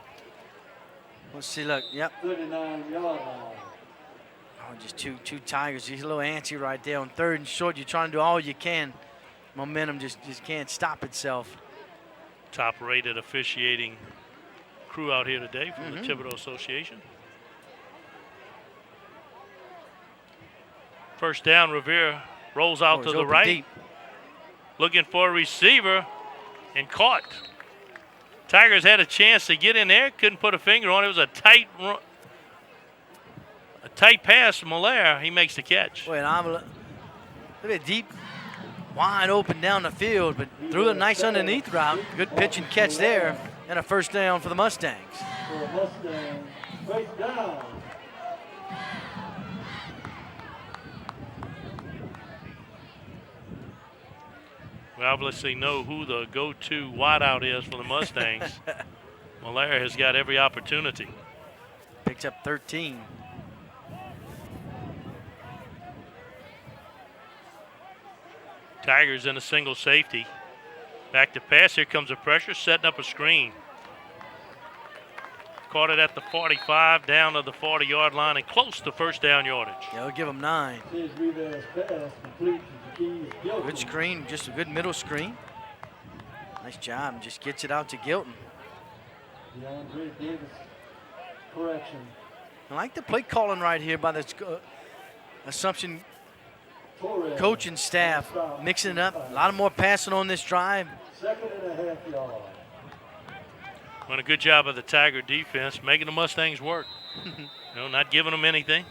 Let's see, look, yep. 39-yard line. Oh, just two Tigers. He's a little antsy right there on 3rd and short. You're trying to do all you can. Momentum just can't stop itself. Top-rated officiating crew out here today from the Thibodeau Association. First down, Revere rolls out to the right. Deep. Looking for a receiver and caught. Tigers had a chance to get in there, couldn't put a finger on it. It was a tight pass to Malaire. He makes the catch. Boy, look at deep, wide open down the field, but threw a nice underneath route. Good pitch and catch there, and a first down for the Mustangs. First down. We obviously know who the go-to wideout is for the Mustangs. Malaire has got every opportunity. Picks up 13. Tigers in a single safety. Back to pass. Here comes a pressure, setting up a screen. Caught it at the 45, down to the 40-yard line, and close to first down yardage. Yeah, we'll give them 9. Good screen, just a good middle screen. Nice job, just gets it out to Gilton. Correction. I like the play calling right here by the Assumption coaching staff, mixing it up. A lot more passing on this drive. 2.5 yards. Doing a good job of the Tiger defense, making the Mustangs work. Not giving them anything.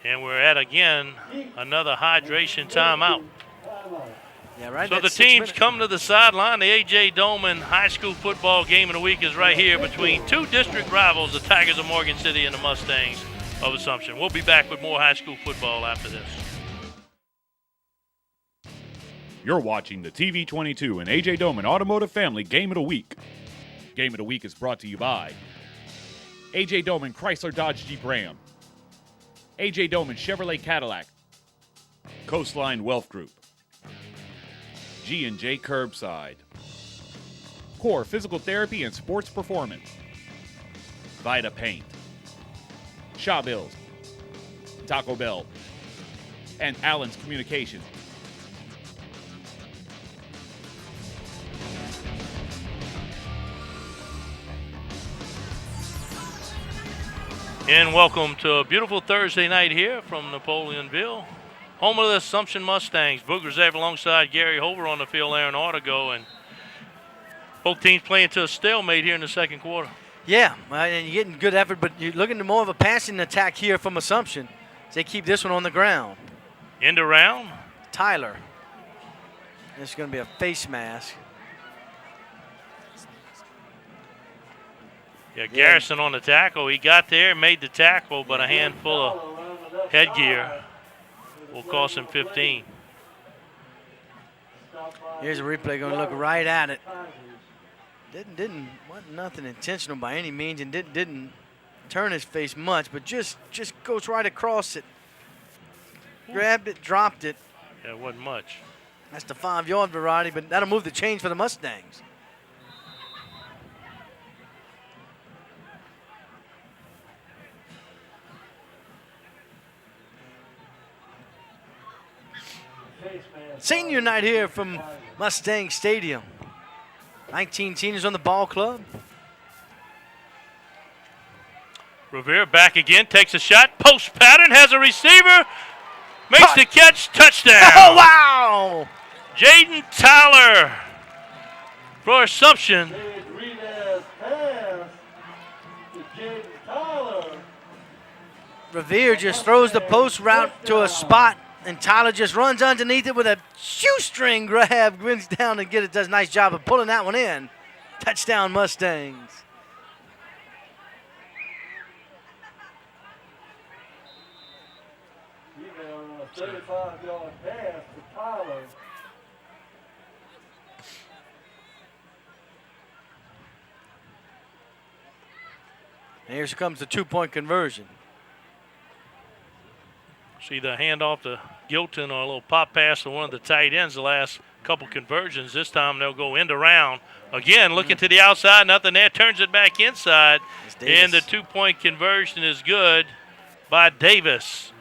And we're at, again, another hydration timeout. Yeah, right. So the teams come to the sideline. The A.J. Dolman High School football game of the week is right here between two district rivals, the Tigers of Morgan City and the Mustangs of Assumption. We'll be back with more high school football after this. You're watching the TV22 and A.J. Dolman Automotive Family Game of the Week. Game of the Week is brought to you by A.J. Doman Chrysler Dodge Jeep Ram, A.J. Doman Chevrolet Cadillac, Coastline Wealth Group, G&J Curbside, Core Physical Therapy and Sports Performance, Vita Paint, Shaw Bills, Taco Bell, and Allen's Communications. And welcome to a beautiful Thursday night here from Napoleonville, home of the Assumption Mustangs. Boogers Ave alongside Gary Hover on the field, Aaron Ortego, and both teams playing to a stalemate here in the second quarter. Yeah, and you're getting good effort, but you're looking to more of a passing attack here from Assumption as they keep this one on the ground. End around. Tyler. This is going to be a face mask. Yeah, Garrison on the tackle. He got there, made the tackle, but a handful of headgear will cost him 15. Here's a replay going to look right at it. Wasn't nothing intentional by any means, and didn't turn his face much, but just goes right across it. Grabbed it, dropped it. Yeah, it wasn't much. That's the 5-yard variety, but that'll move the chains for the Mustangs. Senior night here from Mustang Stadium. 19 seniors on the ball club. Revere back again, takes a shot, post pattern, has a receiver, makes the catch, touchdown. Oh, wow! Jaden Tyler for Assumption. Revere just throws the post route to a spot, and Tyler just runs underneath it with a shoestring grab, wins down and does a nice job of pulling that one in. Touchdown Mustangs. A 35-yard pass to Tyler. And here comes the 2-point conversion. See the handoff to Gilton or a little pop pass to one of the tight ends the last couple conversions. This time they'll go end around. Again, looking to the outside, nothing there. Turns it back inside. And the 2-point conversion is good by Davis.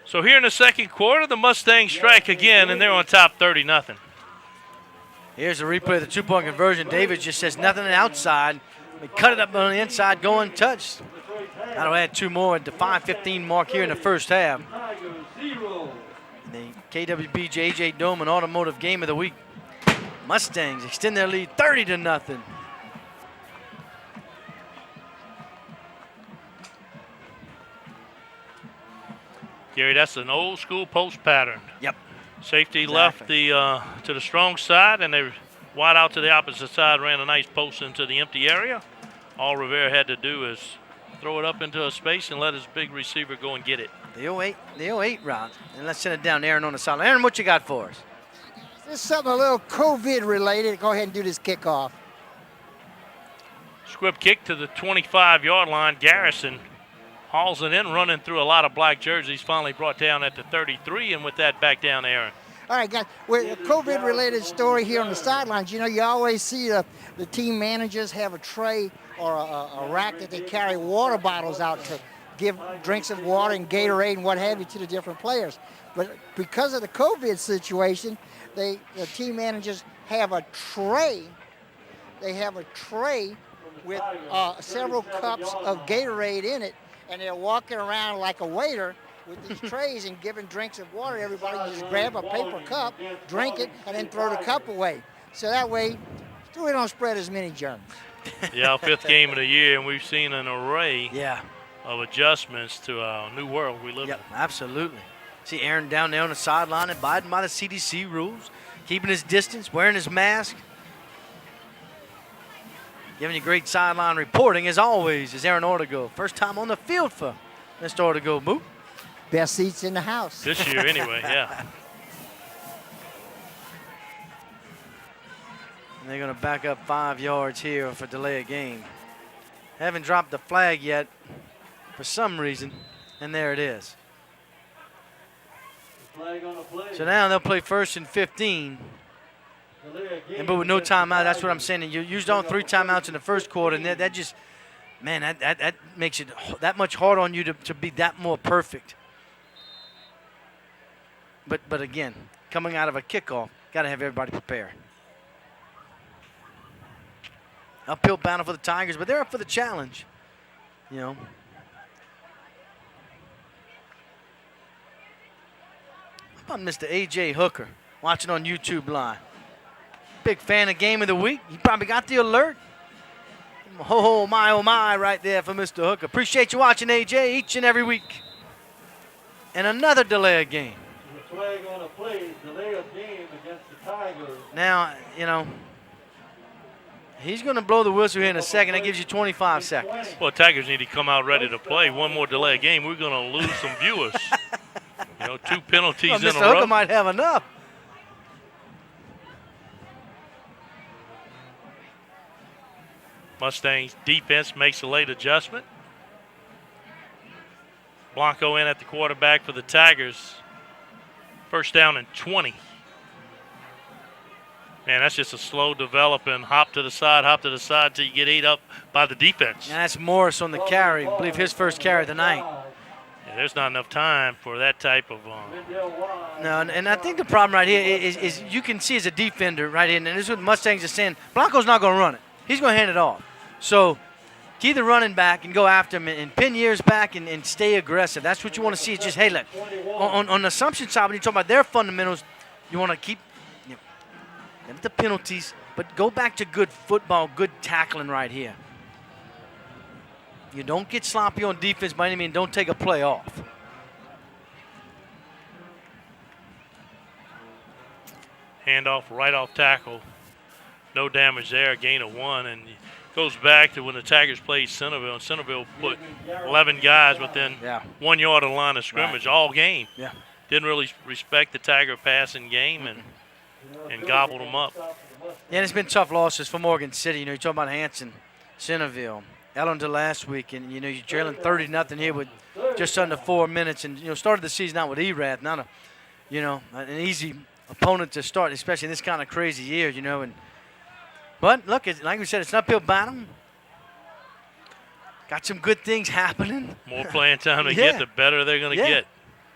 So here in the second quarter, the Mustangs strike again, and they're on top 30-0. Here's a replay of the 2-point conversion. Davis just says nothing outside. They cut it up on the inside, go untouched. That'll add 2 more at the 5:15 mark here in the first half. The KWBJ A.J. Doman Automotive Game of the Week. Mustangs extend their lead 30-0. Gary, that's an old school post pattern. Yep. Safety Exactly. left to the strong side, and they wide out to the opposite side, ran a nice post into the empty area. All Rivera had to do is throw it up into a space and let his big receiver go and get it. The 08 route. And let's send it down to Aaron on the sideline. Aaron, what you got for us? This is something a little COVID related. Go ahead and do this kickoff. Squib kick to the 25-yard line. Garrison hauls it in, running through a lot of black jerseys. Finally brought down at the 33, and with that, back down to Aaron. All right, guys, with a COVID-related story here on the sidelines, you know, you always see the team managers have a tray or a rack that they carry water bottles out to give drinks of water and Gatorade and what have you to the different players. But because of the COVID situation, the team managers have a tray. They have a tray with several cups of Gatorade in it, and they're walking around like a waiter with these trays and giving drinks of water to everybody. You just grab a paper cup, drink it, and then throw the cup away. So that way, we don't spread as many germs. Yeah, our 5th game of the year, and we've seen an array Yeah. of adjustments to our new world we live Yep, in. absolutely. See Aaron down there on the sideline, abiding by the CDC rules, keeping his distance, wearing his mask. Giving you great sideline reporting, as always, is Aaron Ortego. First time on the field for Mr. Ortego. Boop. Best seats in the house. This year, anyway, yeah. And they're going to back up 5 yards here for delay of game. Haven't dropped the flag yet for some reason, and there it is. Flag on the play. So now they'll play 1st and 15. But with no timeout, that's what I'm saying. You used all 3 timeouts in the first quarter, and that just, man, that makes it that much harder on you to be that more perfect. But again, coming out of a kickoff, got to have everybody prepared. Uphill battle for the Tigers, but they're up for the challenge, you know. How about Mr. A.J. Hooker watching on YouTube Live? Big fan of Game of the Week. You probably got the alert. Oh my, right there for Mr. Hooker. Appreciate you watching, A.J., each and every week. And another delay of game. The flag on the play, delay of game against the Tigers. Now, you know, he's going to blow the whistle here in a second. That gives you 25 seconds. Well, Tigers need to come out ready to play. One more delay of game, we're going to lose some viewers. You know, 2 penalties in a Mr. row. Hooker might have enough. Mustangs defense makes a late adjustment. Blanco in at the quarterback for the Tigers. 1st down and 20. Man, that's just a slow developing hop to the side till you get ate up by the defense. And that's Morris on the carry. I believe his first carry of the night. Yeah, there's not enough time for that type of. No, and I think the problem right here is you can see as a defender right here, and this is what Mustangs are saying. Blanco's not going to run it. He's going to hand it off. So keep the running back and go after him and pin years back and stay aggressive. That's what you want to see. It's just, hey, look, on the Assumption side, when you talk about their fundamentals, you want to keep the penalties, but go back to good football, good tackling right here. You don't get sloppy on defense by any means. Don't take a play off. Handoff right off tackle. No damage there, a gain of 1. And it goes back to when the Tigers played Centerville. And Centerville put 11 guys within 1 yard of the line of scrimmage all game. Yeah. Didn't really respect the Tiger passing game and gobbled them up. Yeah, and it's been tough losses for Morgan City. You know, you talk about Hanson, Centerville, Ellendale last week, and you know you're trailing 30-0 here with just under 4 minutes, and you know started the season out with Erath, not an easy opponent to start, especially in this kind of crazy year, you know. But look, like we said, it's an uphill battle. Got some good things happening. More playing time they get, the better they're going to get.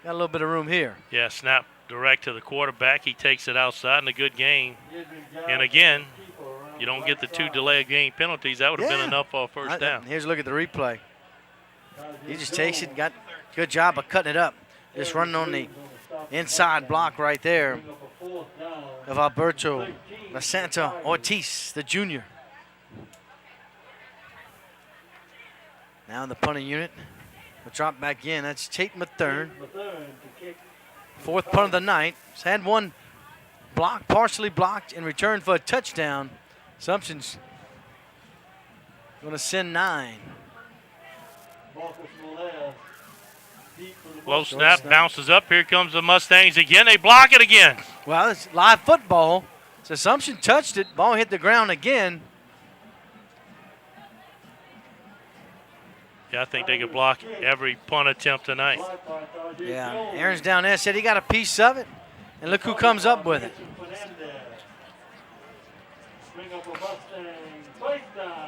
Got a little bit of room here. Yeah, snap direct to the quarterback. He takes it outside in a good game. And again, you don't get the 2 delay of game penalties. That would have been enough for a first down. Here's a look at the replay. He just takes it, got a good job of cutting it up. Just running on the inside block right there of Alberto La Santa Ortiz, the junior. Now the punting unit will drop back in. That's Tate Mathern. 4th punt of the night. He's had 1 block, partially blocked, in return for a touchdown. Assumption's going to send 9. Low snap, bounces up. Here comes the Mustangs again. They block it again. Well, it's live football. So Assumption touched it. Ball hit the ground again. Yeah, I think they could block every punt attempt tonight. Yeah, Aaron's down there. Said he got a piece of it. And look who comes up with it.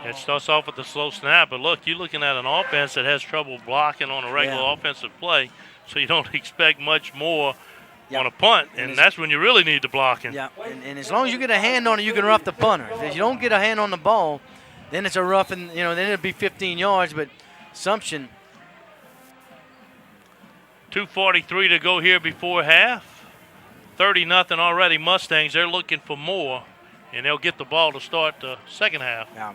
It starts off with the slow snap, but look, you're looking at an offense that has trouble blocking on a regular offensive play, so you don't expect much more on a punt, and that's when you really need the blocking. Yeah, and as long as you get a hand on it, you can rough the punter. If you don't get a hand on the ball, then it's a rough, and then it'll be 15 yards, but Assumption. 2:43 to go here before half. 30-0 already Mustangs. They're looking for more, and they'll get the ball to start the second half. Yeah.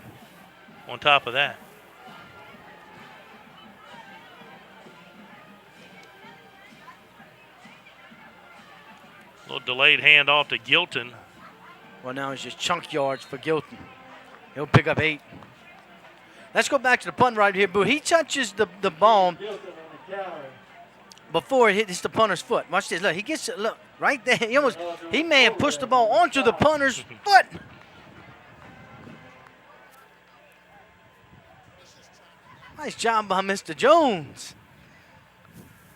On top of that. A little delayed handoff to Gilton. Well, now it's just chunk yards for Gilton. He'll pick up 8. Let's go back to the punt right here, Boo. He touches the ball before it hits the punter's foot. Watch this. Look, he gets it. Look, right there. He may have pushed the ball onto the punter's foot. Nice job by Mr. Jones.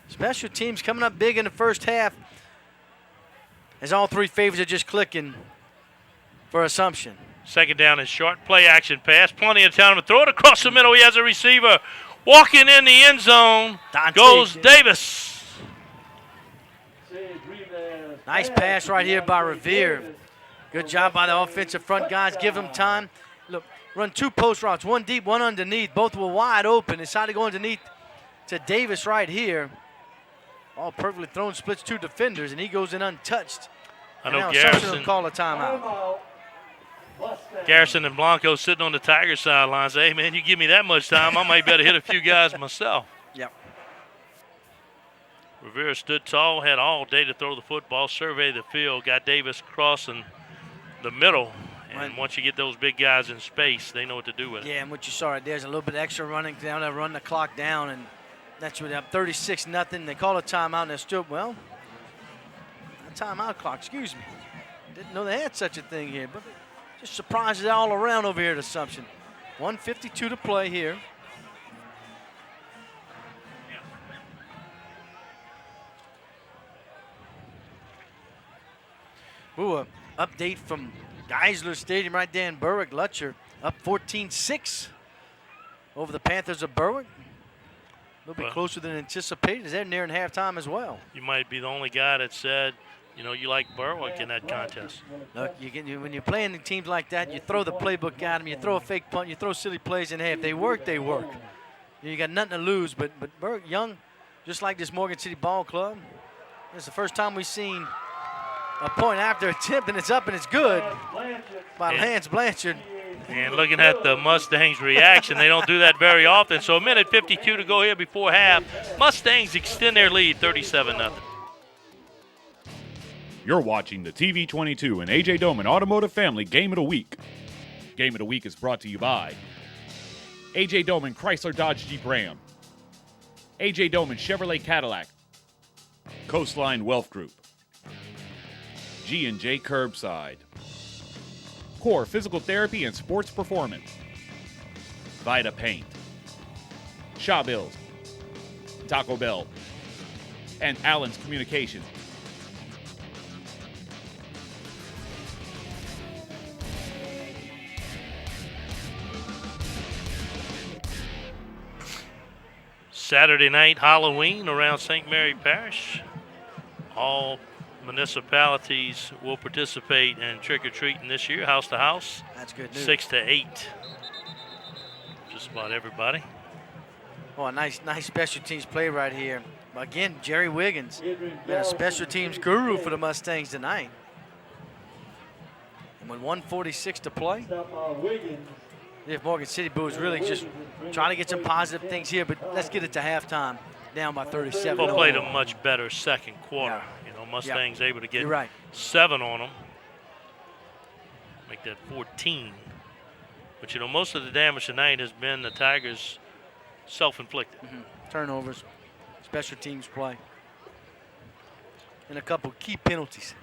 Special teams coming up big in the first half as all three favors are just clicking for Assumption. Second down and short. Play action pass. Plenty of time to throw it across the middle. He has a receiver. Walking in the end zone goes Davis. Nice pass right here by Revere. Good job by the offensive front guys. Give them time. Look, run 2 post routes, one deep, one underneath. Both were wide open. Decided to go underneath to Davis right here. All perfectly thrown, splits 2 defenders, and he goes in untouched. I know Assumption will call a timeout. Garrison and Blanco sitting on the Tiger sideline say, hey, man, you give me that much time, I might better hit a few guys myself. Yep. Rivera stood tall, had all day to throw the football, surveyed the field, got Davis crossing the middle. And once you get those big guys in space, they know what to do with it. Yeah, and what you saw right there is a little bit extra running down there, run the clock down, and that's what up 36-0. They call a timeout, and they're still, well, a timeout clock, excuse me. Didn't know they had such a thing here, but just surprises all around over here at Assumption. 1:52 to play here. Ooh, an update from Geisler Stadium right there in Berwick. Lutcher up 14-6 over the Panthers of Berwick. A little bit closer than anticipated. They're nearing halftime as well. You might be the only guy that said, you know, you like Berwick in that contest. Look, when you're playing teams like that, you throw the playbook at them, you throw a fake punt, you throw silly plays in. Hey, if they work, they work. You got nothing to lose. But Berwick, young, just like this Morgan City Ball Club, it's the first time we've seen a point after attempt, and it's up and it's good by Lance Blanchard. And looking at the Mustangs' reaction, they don't do that very often. So 1:52 to go here before half. Mustangs extend their lead 37-0. You're watching the TV22 and AJ Doman Automotive Family Game of the Week. Game of the Week is brought to you by AJ Doman Chrysler Dodge Jeep Ram, AJ Doman Chevrolet Cadillac, Coastline Wealth Group, G&J Curbside, Core Physical Therapy and Sports Performance, Vita Paint, Shaw Bills, Taco Bell, and Allen's Communications. Saturday night Halloween around St. Mary Parish. All municipalities will participate in trick-or-treating this year, house to house. That's good news. 6 to 8. Just about everybody. Oh, a nice special teams play right here. Again, Jerry Wiggins, been a special teams guru for the Mustangs tonight. And with 1:46 to play, if Morgan City Blues really just trying to get some positive things here, but let's get it to halftime, down by 37. They played a much better second quarter. Yeah. You know, Mustangs able to get right. 7 on them. Make that 14. But, you know, most of the damage tonight has been the Tigers' self-inflicted. Turnovers, special teams play, and a couple key penalties.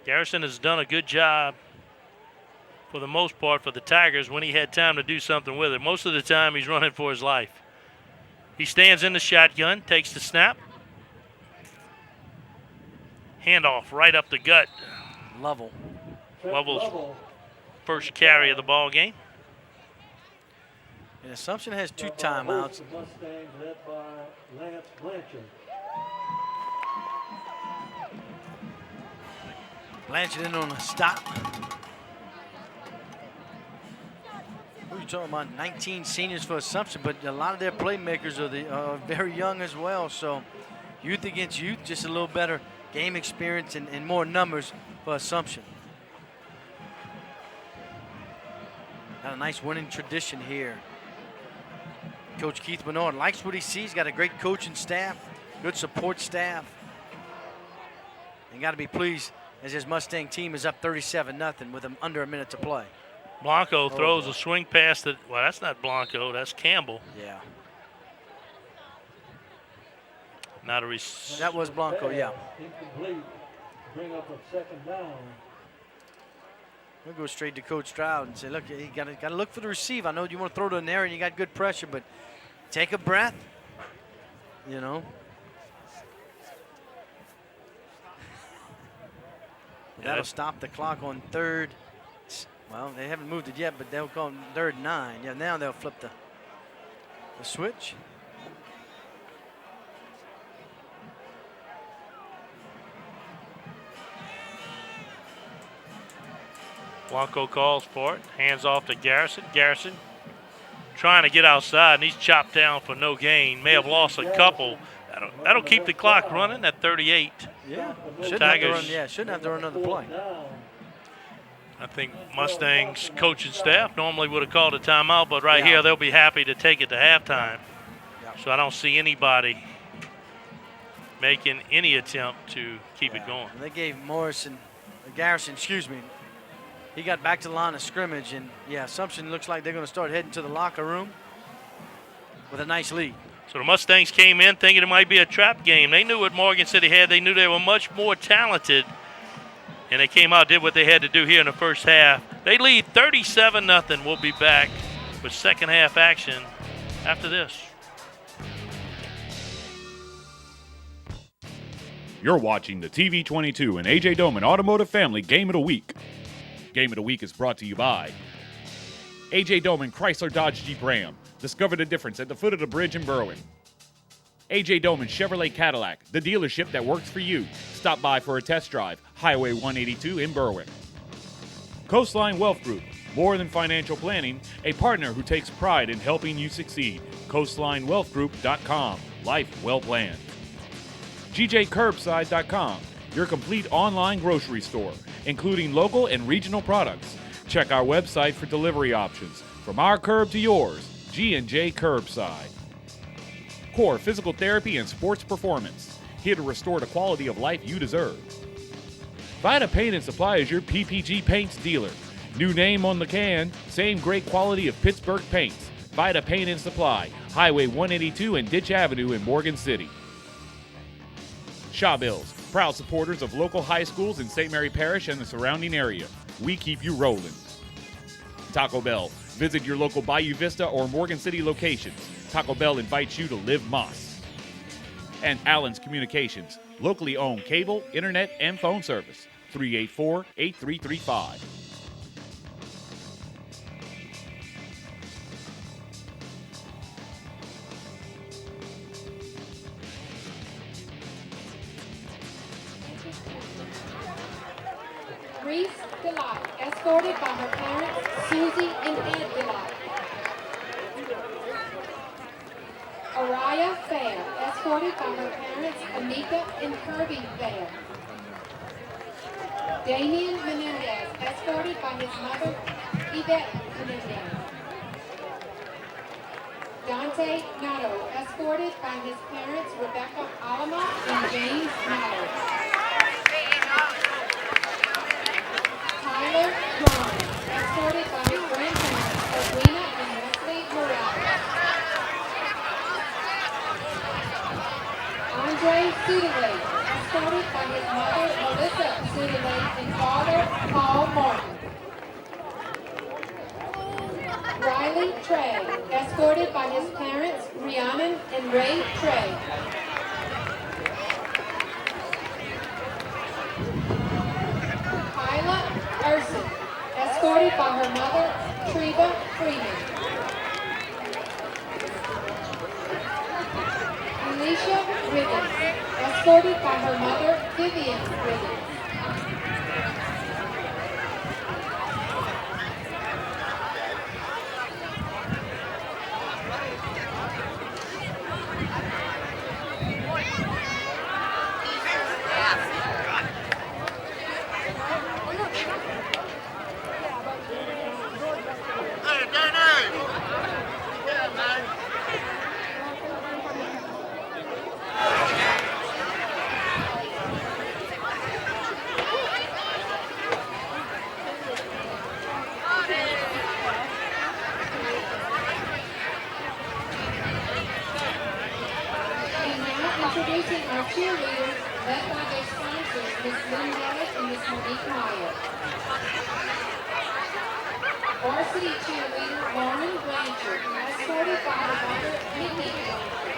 Garrison has done a good job for the most part for the Tigers when he had time to do something with it. Most of the time he's running for his life. He stands in the shotgun, takes the snap. Handoff right up the gut. Lovell's first carry of the ball game. And Assumption has 2 timeouts. Mustangs led by Lance Blanchard. Blanchard in on a stop. We're talking about 19 seniors for Assumption, but a lot of their playmakers are very young as well. So youth against youth, just a little better game experience and more numbers for Assumption. Got a nice winning tradition here. Coach Keith Bernard likes what he sees. Got a great coaching staff, good support staff. And got to be pleased as his Mustang team is up 37-0 with under a minute to play. Blanco throws a swing pass that, well, that's not Blanco, that's Campbell. Yeah. Not a That was Blanco, yeah. Incomplete. Bring up a second down. We'll go straight to Coach Stroud and say, look, you got to look for the receiver. I know you want to throw it in there and you got good pressure, but take a breath, you know. That'll stop the clock on 3rd. Well, they haven't moved it yet, but they'll go on 3rd and 9. Yeah, now they'll flip the switch. Blanco calls for it. Hands off to Garrison. Garrison trying to get outside, and he's chopped down for no gain. May have lost a couple. That'll keep the clock running at 38. Yeah, Tigers. Shouldn't have to run another play. I think Mustangs coaching staff normally would have called a timeout, but right here they'll be happy to take it to halftime. Yeah. So I don't see anybody making any attempt to keep it going. They gave Garrison, he got back to the line of scrimmage, and Assumption looks like they're going to start heading to the locker room with a nice lead. So the Mustangs came in thinking it might be a trap game. They knew what Morgan City had. They knew they were much more talented. And they came out, did what they had to do here in the first half. They lead 37-0. We'll be back with second half action after this. You're watching the TV22 and AJ Doman Automotive Family Game of the Week. Game of the Week is brought to you by AJ Doman Chrysler Dodge Jeep Ram. Discover the difference at the foot of the bridge in Berwyn. AJ Doman Chevrolet Cadillac, the dealership that works for you. Stop by for a test drive. Highway 182 in Berwick. Coastline Wealth Group, more than financial planning, a partner who takes pride in helping you succeed. CoastlineWealthGroup.com. Life well planned. GJCurbside.com, your complete online grocery store, including local and regional products. Check our website for delivery options. From our curb to yours, G&J Curbside. Core Physical Therapy and Sports Performance, here to restore the quality of life you deserve. Vita Paint and Supply is your PPG Paints dealer. New name on the can, same great quality of Pittsburgh paints. Vita Paint and Supply, Highway 182 and Ditch Avenue in Morgan City. Shaw Bills, proud supporters of local high schools in St. Mary Parish and the surrounding area. We keep you rolling. Taco Bell, visit your local Bayou Vista or Morgan City locations. Taco Bell invites you to live Moss. And Allen's Communications, locally owned cable, internet, and phone service. 384-8335. Reese Delight, escorted by her parents, Susie and Ed Delight. Araya Fair, escorted by her parents, Anika and Kirby Fair. Damian Menendez, escorted by his mother, Yvette Menendez. Dante Nato, escorted by his parents, Rebecca Alama and James Nato. Tyler Grimes, escorted by his grandparents, Edwina and Wesley Morales. Andre Sudele, escorted by his mother, Melissa Sudele, and father, Paul Martin. Riley Trey, escorted by his parents, Rhiannon and Ray Trey. Kyla Urson, escorted by her mother, Treva Freeman. Alicia Riggins, escorted by her mother, Vivian Riggins. Introducing our cheerleaders, led by their sponsors, Ms. Lynn Ellis and Ms. Monique Meyer. Varsity cheerleader Lauren Blanchard, escorted by her mother, Nikki Blanchard.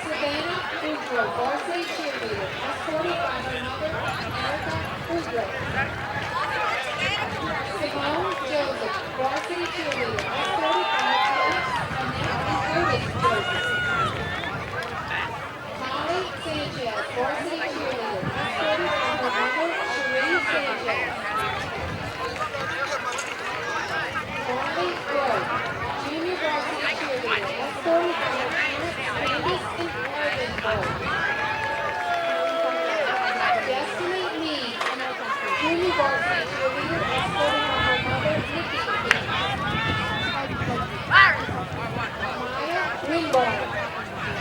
Savannah Boudreaux, varsity cheerleader, escorted by her mother, Erica Boudreaux. Simone Joseph, varsity cheerleader, escorted by her parents, Annette and Otis Joseph. Molly Sanchez, varsity cheerleader, escorted by her mother, Cherie Sanchez. Marley Rowe, junior varsity cheerleader, escorted by her parents, Candace and Irvin Rowe. Destiny Meade, junior varsity cheerleader, escorted by her mother, Nikki Meade. Maya Winborn,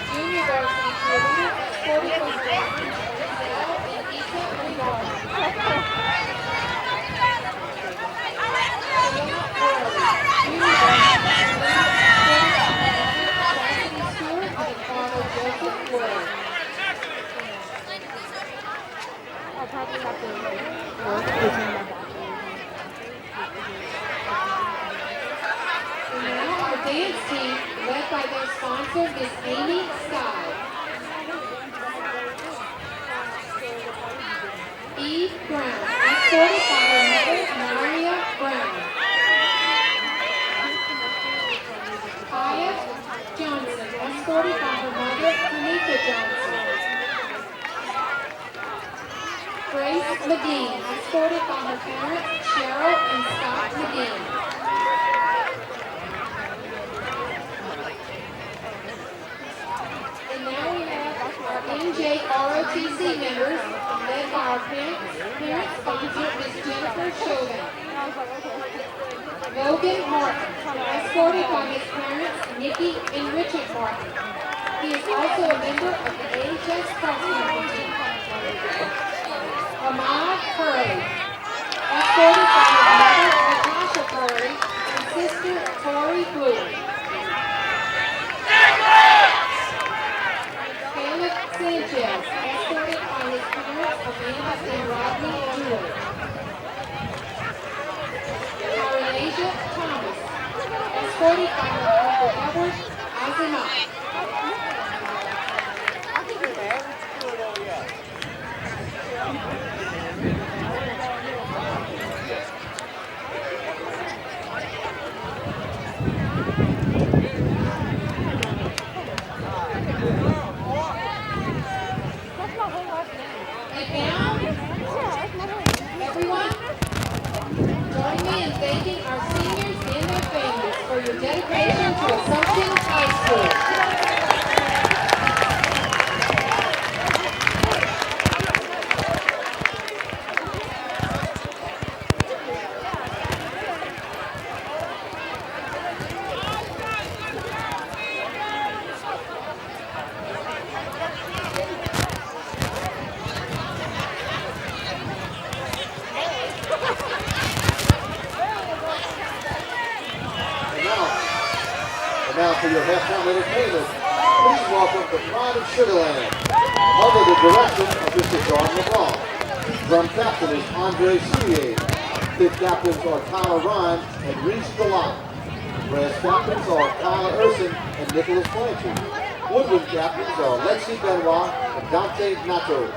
junior varsity cheerleader, escorted by her parents, Giselle and Issa Winborn. I'll probably have to work between my bachelor's. And now our dance team, led by their sponsor, Miss Amy Sky. Eve Brown, escorted by her mother, Maria Brown. Kaya Johnson, escorted by her mother, Tanika Johnson. Grace Medine, escorted by her parents, Cheryl and Scott Medine. And now we have our NJROTC members, led by our parent sponsor, Ms. Jennifer Chauvin. Logan Martin, escorted by his parents, Nikki and Richard Martin. He is also a member of the AHS cross-country team. Ahmad Curry, escorted by his mother, Natasha Curry, and sister, Tori Blue. Caleb Sanchez, escorted by his parents, Amanda and Rodney Jewell. Asia Thomas, escorted by her uncle Edward Azimat. And now, everyone, join me in thanking our seniors and their families for your dedication to Assumption High School. Now for your halftime entertainment, please welcome the Pride of Sugarland, under the direction of Mr. John LeBlanc. Drum captain is Andre Soulier. Fifth captains are Tyler Ryan and Reese DeLotte. Brass captains are Tyler Urson and Nicholas Blanchard. Woodwind captains are Lexi Benoit and Dante Nato.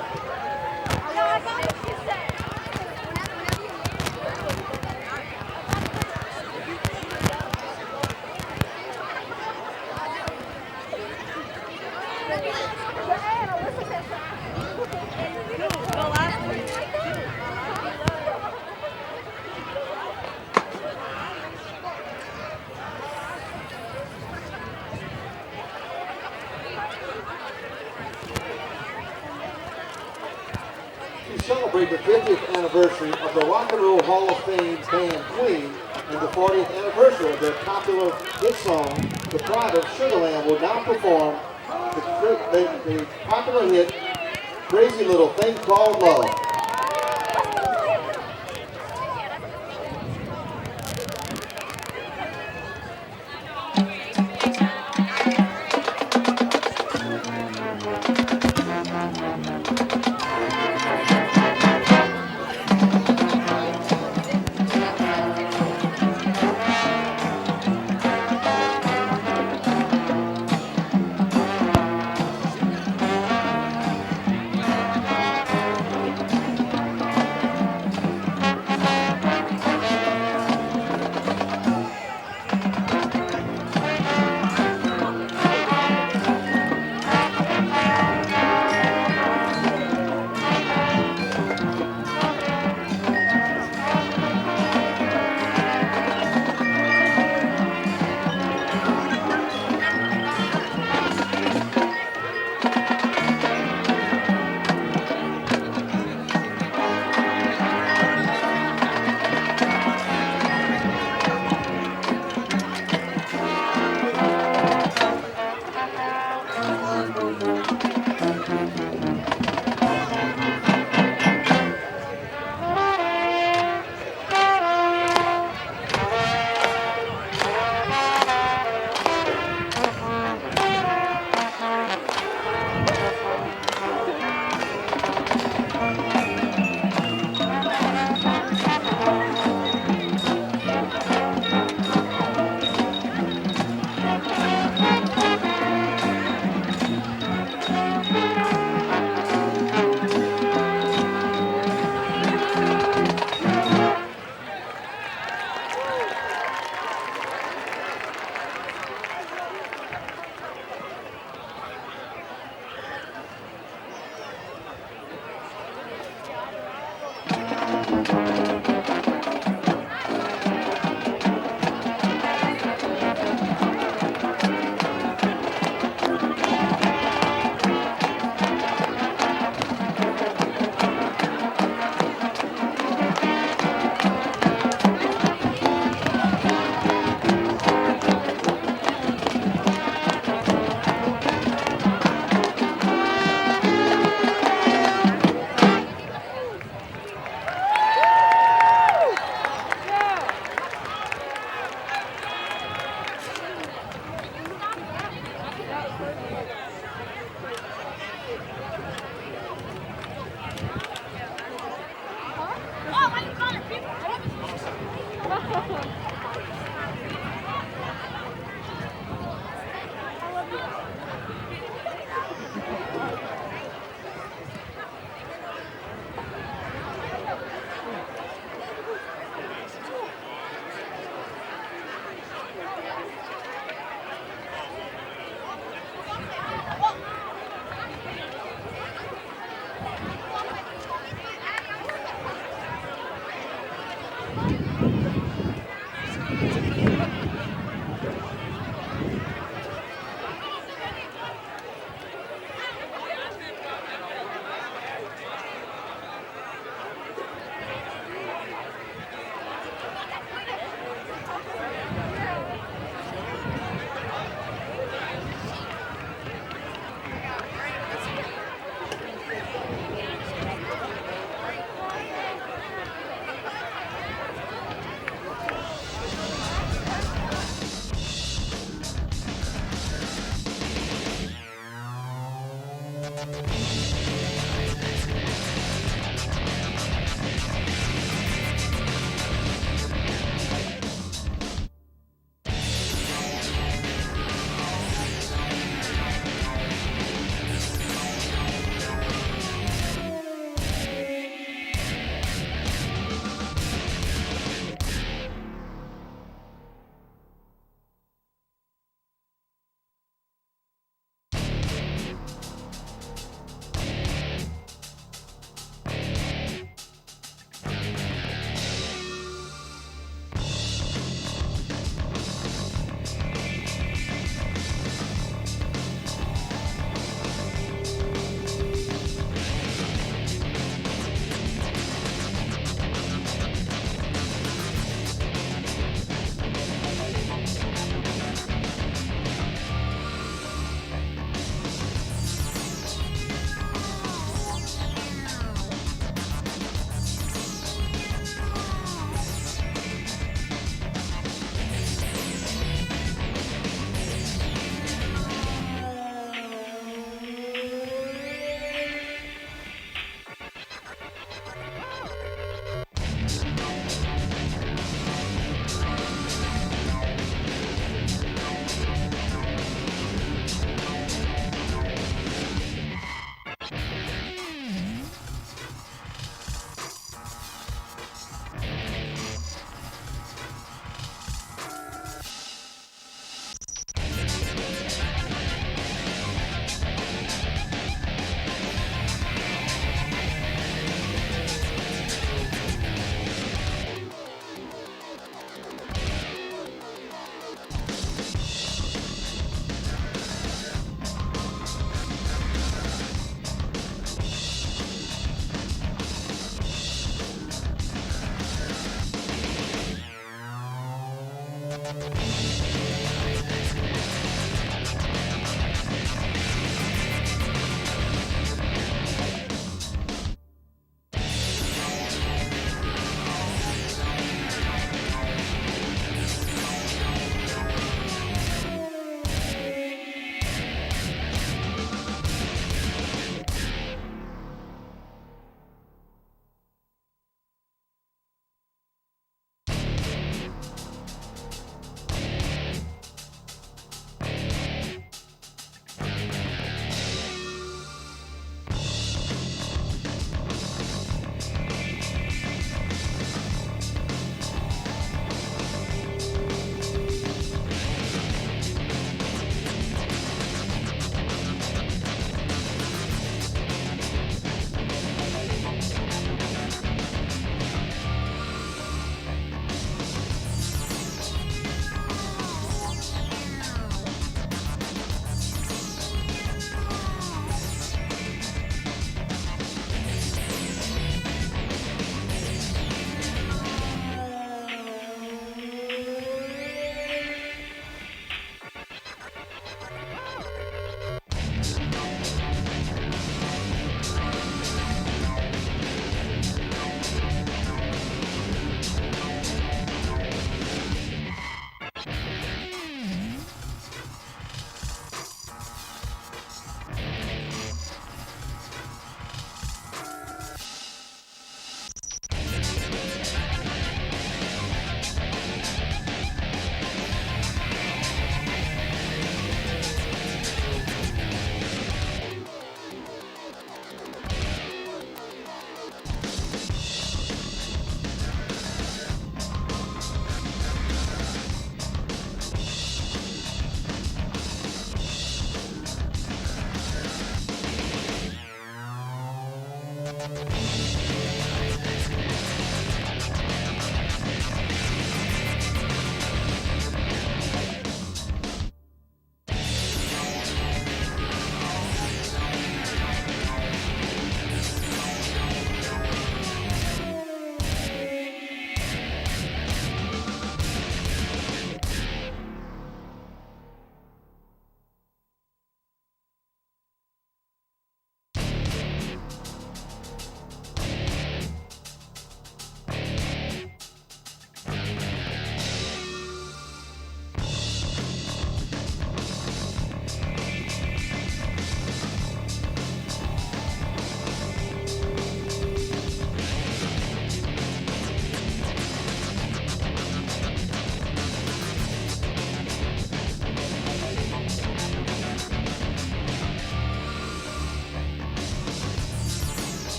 To celebrate the 50th anniversary of the Rock and Roll Hall of Fame band Queen and the 40th anniversary of their popular hit song, The Pride of Sugarland will now perform the popular hit, Crazy Little Thing Called Love.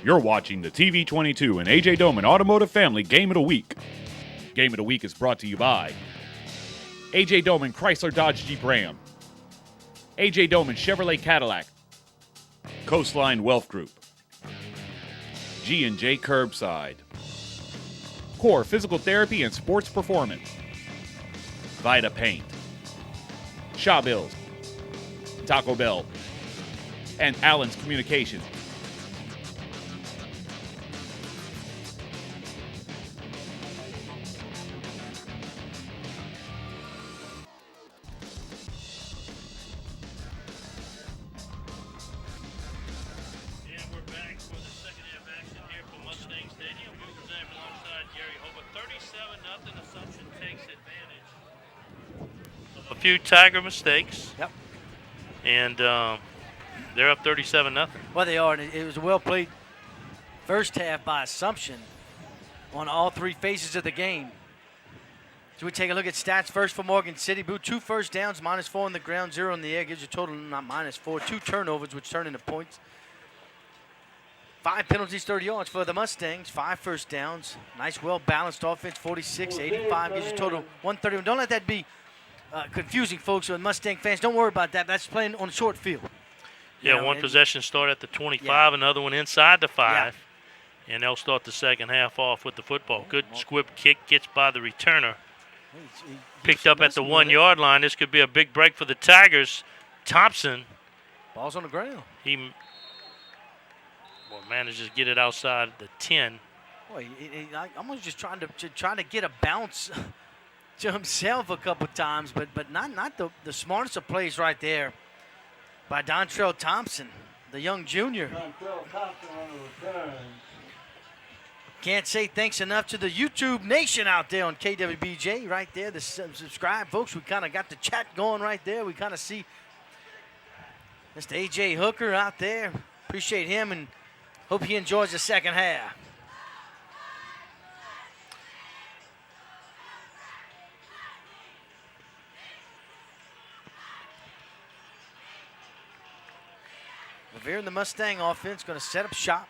You're watching the TV22 and AJ Doman Automotive Family Game of the Week. Game of the Week is brought to you by AJ Doman Chrysler Dodge Jeep Ram, AJ Doman Chevrolet Cadillac, Coastline Wealth Group, G&J Curbside, Core Physical Therapy and Sports Performance, Vita Paint, Shaw Bills, Taco Bell, and Allen's Communications. Few Tiger mistakes. Yep. And they're up 37-0. Well, they are. And it was a well-played first half by Assumption on all three phases of the game. So we take a look at stats first for Morgan City. Boo, 2 first downs, -4 on the ground, 0 in the air. Gives you a total, not -4. 2 turnovers, which turn into points. 5 penalties, 30 yards for the Mustangs. 5 first downs. Nice, well-balanced offense, 46-85. Gives you a total 131. Don't let that be confusing, folks, with Mustang fans. Don't worry about that. That's playing on a short field. Yeah, one possession start at the 25, another one inside the 5. And they'll start the second half off with the football. Good squib kick, gets by the returner. Picked up at the 1-yard line. This could be a big break for the Tigers. Thompson. Ball's on the ground. He manages to get it outside the 10. Boy, he almost just trying to get a bounce to himself a couple times, but not the smartest of plays right there by Dontrell Thompson, the young junior. Dontrell Thompson on the return. Can't say thanks enough to the YouTube nation out there on KWBJ right there. The subscribe, folks. We kind of got the chat going right there. We kind of see Mr. AJ Hooker out there. Appreciate him and hope he enjoys the second half. Revere and the Mustang offense going to set up shop.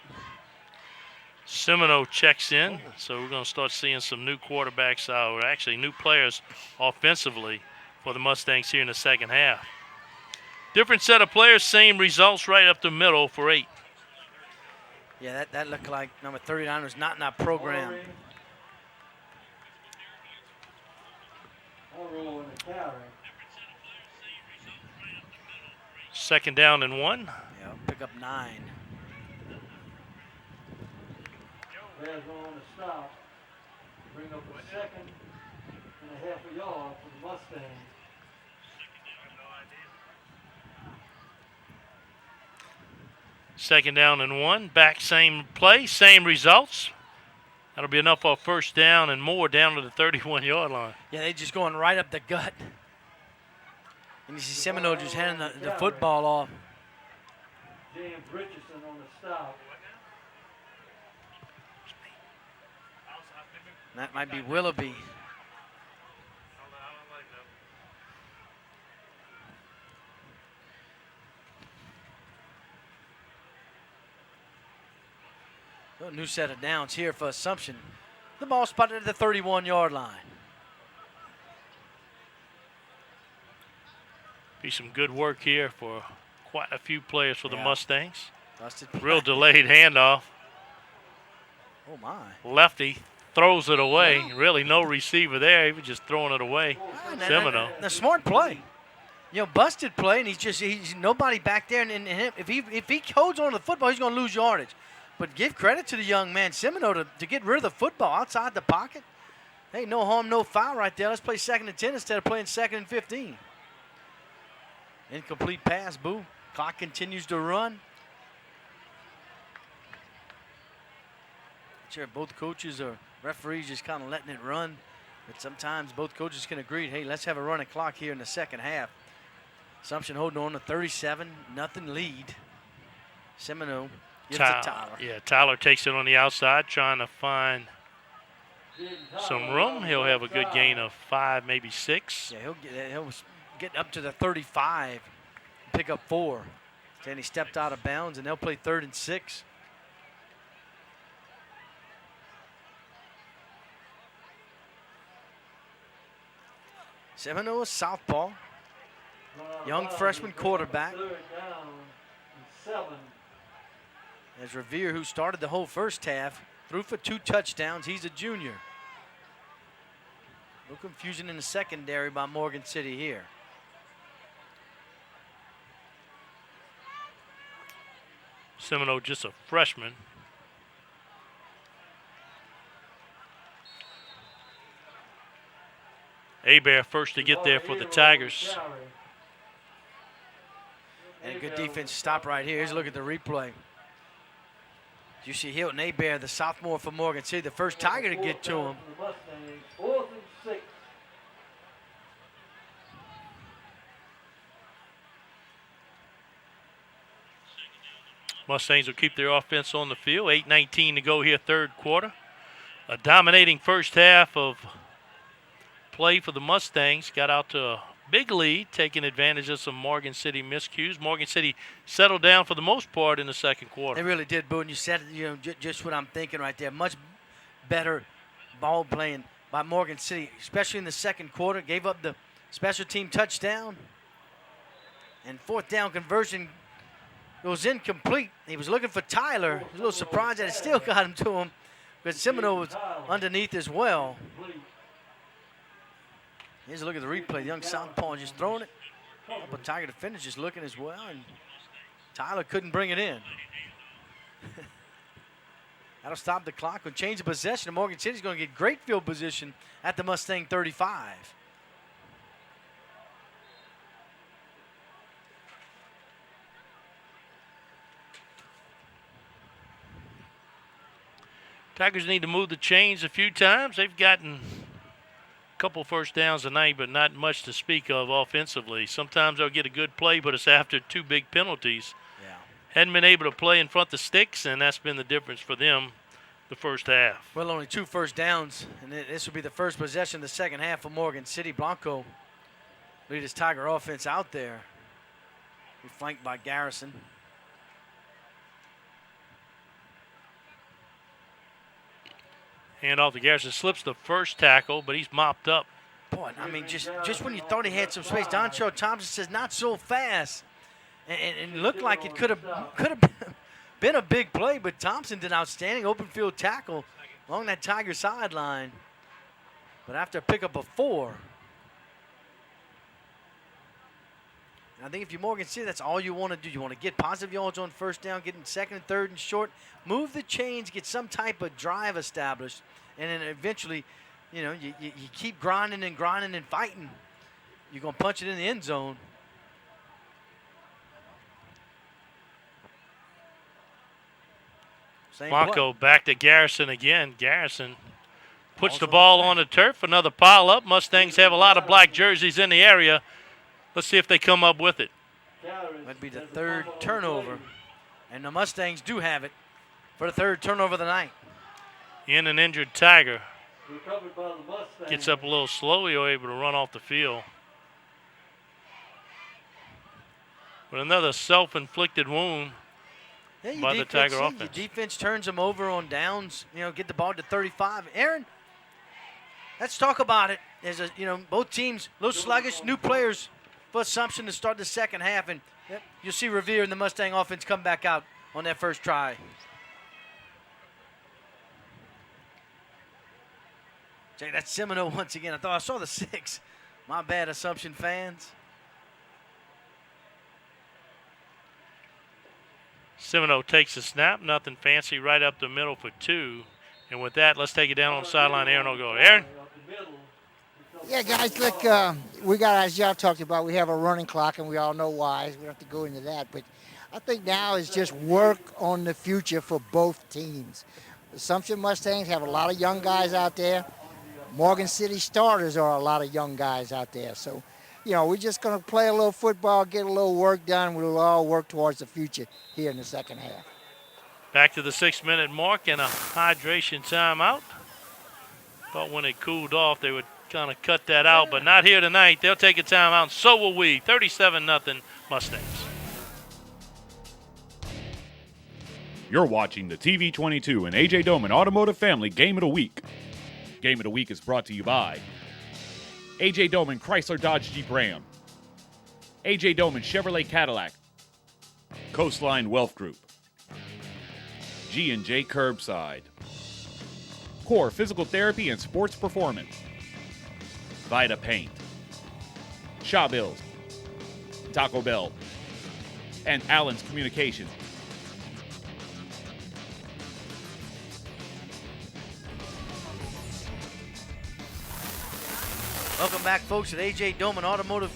Semino checks in, so we're going to start seeing some new quarterbacks, or actually new players offensively for the Mustangs here in the second half. Different set of players, same results right up the middle for 8. Yeah, that looked like number 39 was not in our program. Second down and 1. Yeah, pick up 9. Bears on the stop. Bring up a second and a half a yard for the Mustangs. Second down and 1. Back same play, same results. That'll be enough for a first down and more down to the 31-yard line. Yeah, they just going right up the gut. And you see Semino just handing the football off. James Richardson on the stop. That might be Willoughby. A new set of downs here for Assumption. The ball spotted at the 31-yard line. Be some good work here for quite a few players for the Mustangs. Busted Real delayed handoff. Oh, my. Lefty throws it away. Really no receiver there. He was just throwing it away. Semino. The smart play. You know, busted play, and he's nobody back there. And if he holds on to the football, he's going to lose yardage. But give credit to the young man, Semino, to get rid of the football outside the pocket. Hey, no harm, no foul right there. Let's play 2nd and 10 instead of playing 2nd and 15. Incomplete pass, boo. Clock continues to run. Sure, both coaches or referees just kind of letting it run. But sometimes both coaches can agree, hey, let's have a running clock here in the second half. Assumption holding on to 37-0 lead. Semino gives it to Tyler. Yeah, Tyler takes it on the outside, trying to find some room. He'll have a good gain of 5, maybe 6. Yeah, he'll get up to the 35, pick up 4. Then he stepped out of bounds, and they'll play 3rd and 6. Semino is southpaw. Young freshman quarterback. 3rd down and 7. As Revere, who started the whole first half, threw for 2 touchdowns. He's a junior. No confusion in the secondary by Morgan City here. Semino just a freshman. Hebert first to get there for the Tigers. And a good defense stop right here. Here's a look at the replay. You see Hilton Hebert, the sophomore from Morgan City, the first Tiger to get to him. 4th and 6. Mustangs will keep their offense on the field. 8:19 to go here, 3rd quarter. A dominating first half of play for the Mustangs. Got out to a big lead, taking advantage of some Morgan City miscues. Morgan City settled down for the most part in the 2nd quarter. They really did, Boo, and you said it, just what I'm thinking right there. Much better ball playing by Morgan City, especially in the 2nd quarter. Gave up the special team touchdown. And 4th down conversion goes incomplete. He was looking for Tyler. He was a little surprised that it still got him to him, but Semino was underneath as well. Here's a look at the replay. The young southpaw just throwing it. But Tiger defenders just looking as well, and Tyler couldn't bring it in. That'll stop the clock. We'll change the possession, and Morgan City's going to get great field position at the Mustang 35. Tigers need to move the chains a few times. They've gotten a couple first downs tonight, but not much to speak of offensively. Sometimes they'll get a good play, but it's after 2 big penalties. Yeah. Hadn't been able to play in front of the sticks, and that's been the difference for them the first half. Well, only 2 first downs, and this will be the first possession of the second half for Morgan City. Blanco lead his Tiger offense out there. He's flanked by Garrison. Hand off to Garrison, slips the first tackle, but he's mopped up. Boy, I mean, just when you thought he had some space, Doncho Thompson says not so fast, and looked like it could have been a big play, but Thompson did outstanding open field tackle along that Tiger sideline. But after a pickup of 4, I think if you're Morgan City, that's all you want to do. You want to get positive yards on first down, get in 2nd and 3rd and short, move the chains, get some type of drive established, and then eventually, you keep grinding and grinding and fighting. You're going to punch it in the end zone. Blanco back to Garrison again. Garrison puts the ball on the turf. Another pile up. Mustangs have a lot of black jerseys in the area. Let's see if they come up with it. That'd be the 3rd turnover. And the Mustangs do have it for the 3rd turnover of the night. In an injured Tiger. Gets up a little slow. He'll able to run off the field. But another self-inflicted wound Yeah, by the Tiger your offense. defense turns them over on downs, get the ball to 35. Aaron, let's talk about it. Both teams, a little sluggish, new players for Assumption to start the second half, and you'll see Revere and the Mustang offense come back out on that first try. Check that Seminole once again. I thought I saw the 6. My bad, Assumption fans. Seminole takes a snap, nothing fancy, right up the middle for 2. And with that, let's take it down on the sideline. Aaron will go. Aaron? Yeah, guys, look, we got, as y'all talked about, we have a running clock, and we all know why. We don't have to go into that. But I think now is just work on the future for both teams. Assumption Mustangs have a lot of young guys out there. Morgan City Starters are a lot of young guys out there. So, we're just going to play a little football, get a little work done. We'll all work towards the future here in the second half. Back to the 6-minute mark and a hydration timeout. Thought when it cooled off, they would kind of cut that out, but not here tonight. They'll take a timeout, and so will we. 37-0 Mustangs. You're watching the TV22 and A.J. Doman Automotive Family Game of the Week. Game of the Week is brought to you by A.J. Doman Chrysler Dodge Jeep Ram, A.J. Doman Chevrolet Cadillac, Coastline Wealth Group, G&J Curbside, Core Physical Therapy and Sports Performance, Vita Paint, Shaw Bills, Taco Bell, and Allen's Communications. Welcome back, folks, to the A.J. Doman Automotive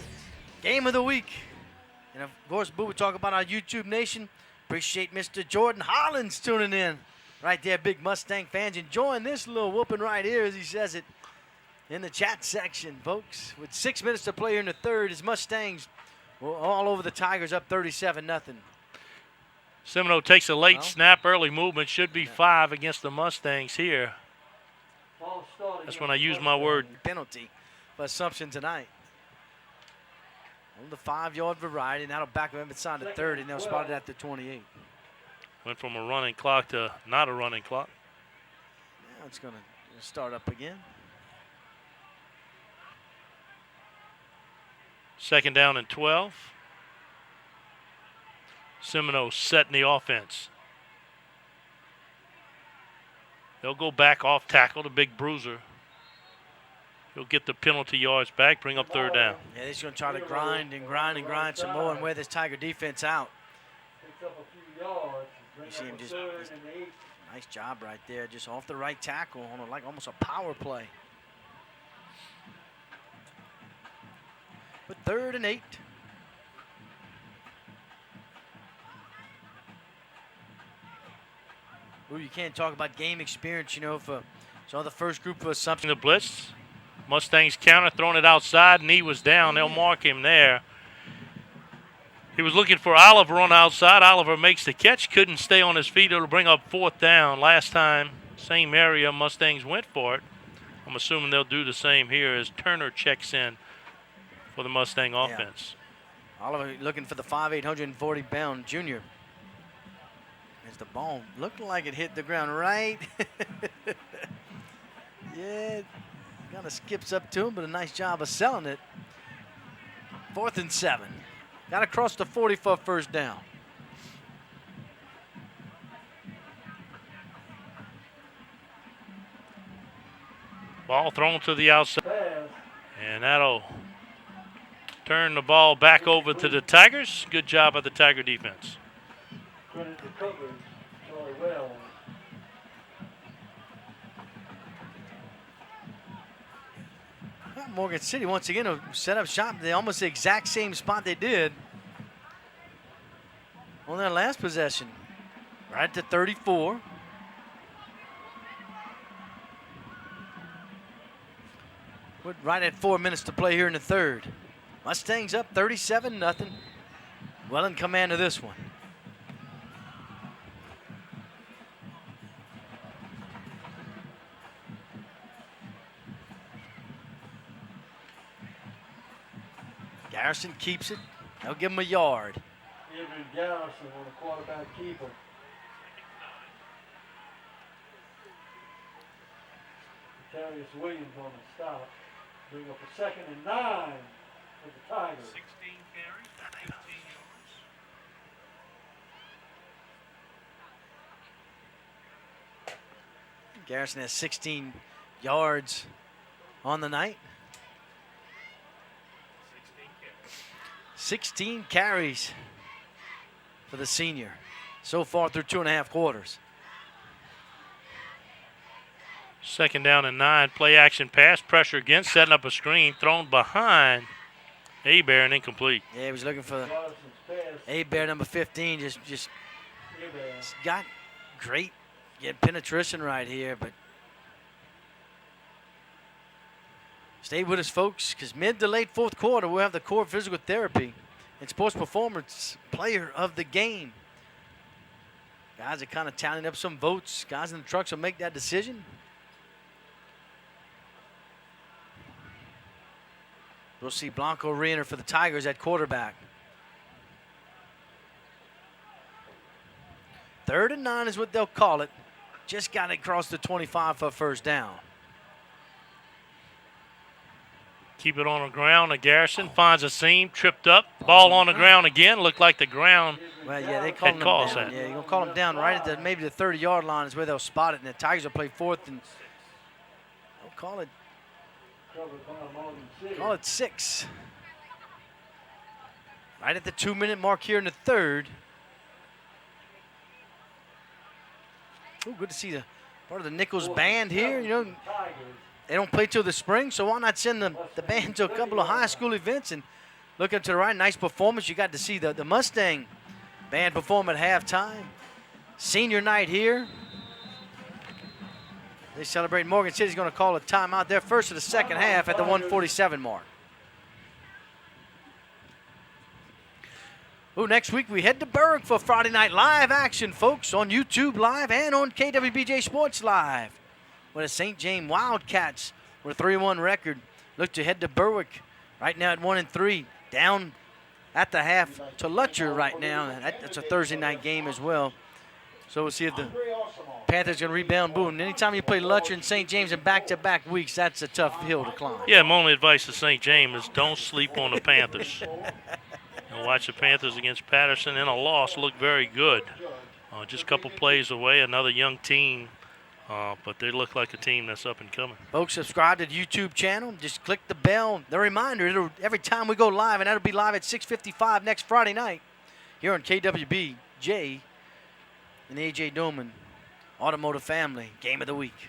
Game of the Week. And, of course, Boo, we talk about our YouTube Nation. Appreciate Mr. Jordan Hollins tuning in. Right there, big Mustang fans enjoying this little whooping right here, as he says it, in the chat section, folks. With 6 minutes to play here in the third, his Mustangs all over the Tigers, up 37-0. Seminole takes a late snap, early movement. Should be 5 against the Mustangs here. That's when I use my word. Penalty for Assumption tonight. On the 5-yard variety, and that'll back them inside the 30, and they'll spot it at the 28. Went from a running clock to not a running clock. Now it's going to start up again. Second down and 12. Seminole setting the offense. They'll go back off tackle, the big bruiser. He'll get the penalty yards back, bring up third down. Yeah, they're just going to try to grind some more and wear this Tiger defense out. You see him just nice job right there, just off the right tackle on like almost a power play. But 3rd and 8. Ooh, you can't talk about game experience, for the first group of Assumption. The blitz. Mustangs counter, throwing it outside. Knee was down. They'll mark him there. He was looking for Oliver on the outside. Oliver makes the catch. Couldn't stay on his feet. It'll bring up 4th down. Last time, same area, Mustangs went for it. I'm assuming they'll do the same here as Turner checks in for the Mustang offense. Oliver looking for the 5'8", 140-pound junior. As the ball looked like it hit the ground right. Yeah, kind of skips up to him, but a nice job of selling it. 4th and 7. Got to cross the 40 for a first down. Ball thrown to the outside. And that'll turn the ball back over to the Tigers. Good job by the Tiger defense. Morgan City once again will set up shop. They almost the exact same spot they did on their last possession. Right to 34. We're right at 4 minutes to play here in the third. Mustangs up 37-0. Well in command of this one. Garrison keeps it. They'll give him a yard. Adrian Garrison on the quarterback keeper. Darius Williams on the stop. Bring up a 2nd and 9 for the Tigers. 16 carries, 15 yards. Garrison has 16 yards on the night. 16 carries for the senior so far through 2.5 quarters. 2nd down and 9. Play action pass. Pressure again. Setting up a screen. Thrown behind Abear and incomplete. Yeah, he was looking for Johnson's pass. Abear number 15. Just Abear. got great penetration right here, but stay with us, folks, because mid to late 4th quarter, we'll have the core physical therapy and sports performance player of the game. Guys are kind of tallying up some votes. Guys in the trucks will make that decision. We'll see Blanco re-enter for the Tigers at quarterback. 3rd and 9 is what they'll call it. Just got it across the 25 for a 1st down. Keep it on the ground. Garrison finds a seam, tripped up. Ball on the ground again. Looked like the ground. Well, yeah, they call him down. that. Yeah, you're going to call him down right at maybe the 30-yard line is where they'll spot it, and the Tigers will play 4th and they'll call it 6. Right at the 2-minute mark here in the 3rd. Oh, good to see the part of the Nichols band here. You know, they don't play till the spring, so why not send the band to a couple of high school events and look up to the right. Nice performance. You got to see the Mustang band perform at halftime. Senior night here. They celebrate. Morgan City's going to call a timeout there first of the 2nd half at the 1:47 mark. Oh, next week we head to Berwick for Friday night live action, folks, on YouTube Live and on KWBJ Sports Live. With the St. James Wildcats with a 3-1 record, look to head to Berwick right now at 1-3, down at the half to Lutcher right now. That's a Thursday night game as well. So we'll see if the Panthers can rebound. Boom. Anytime you play Lutcher and St. James in back-to-back weeks, that's a tough hill to climb. Yeah, my only advice to St. James is don't sleep on the Panthers. And watch the Panthers against Patterson in a loss look very good. Just a couple plays away, another young team. But they look like a team that's up and coming. Folks, subscribe to the YouTube channel. Just click the bell. The reminder, every time we go live, and that'll be live at 6:55 next Friday night here on KWBJ and the A.J. Doman Automotive Family Game of the Week.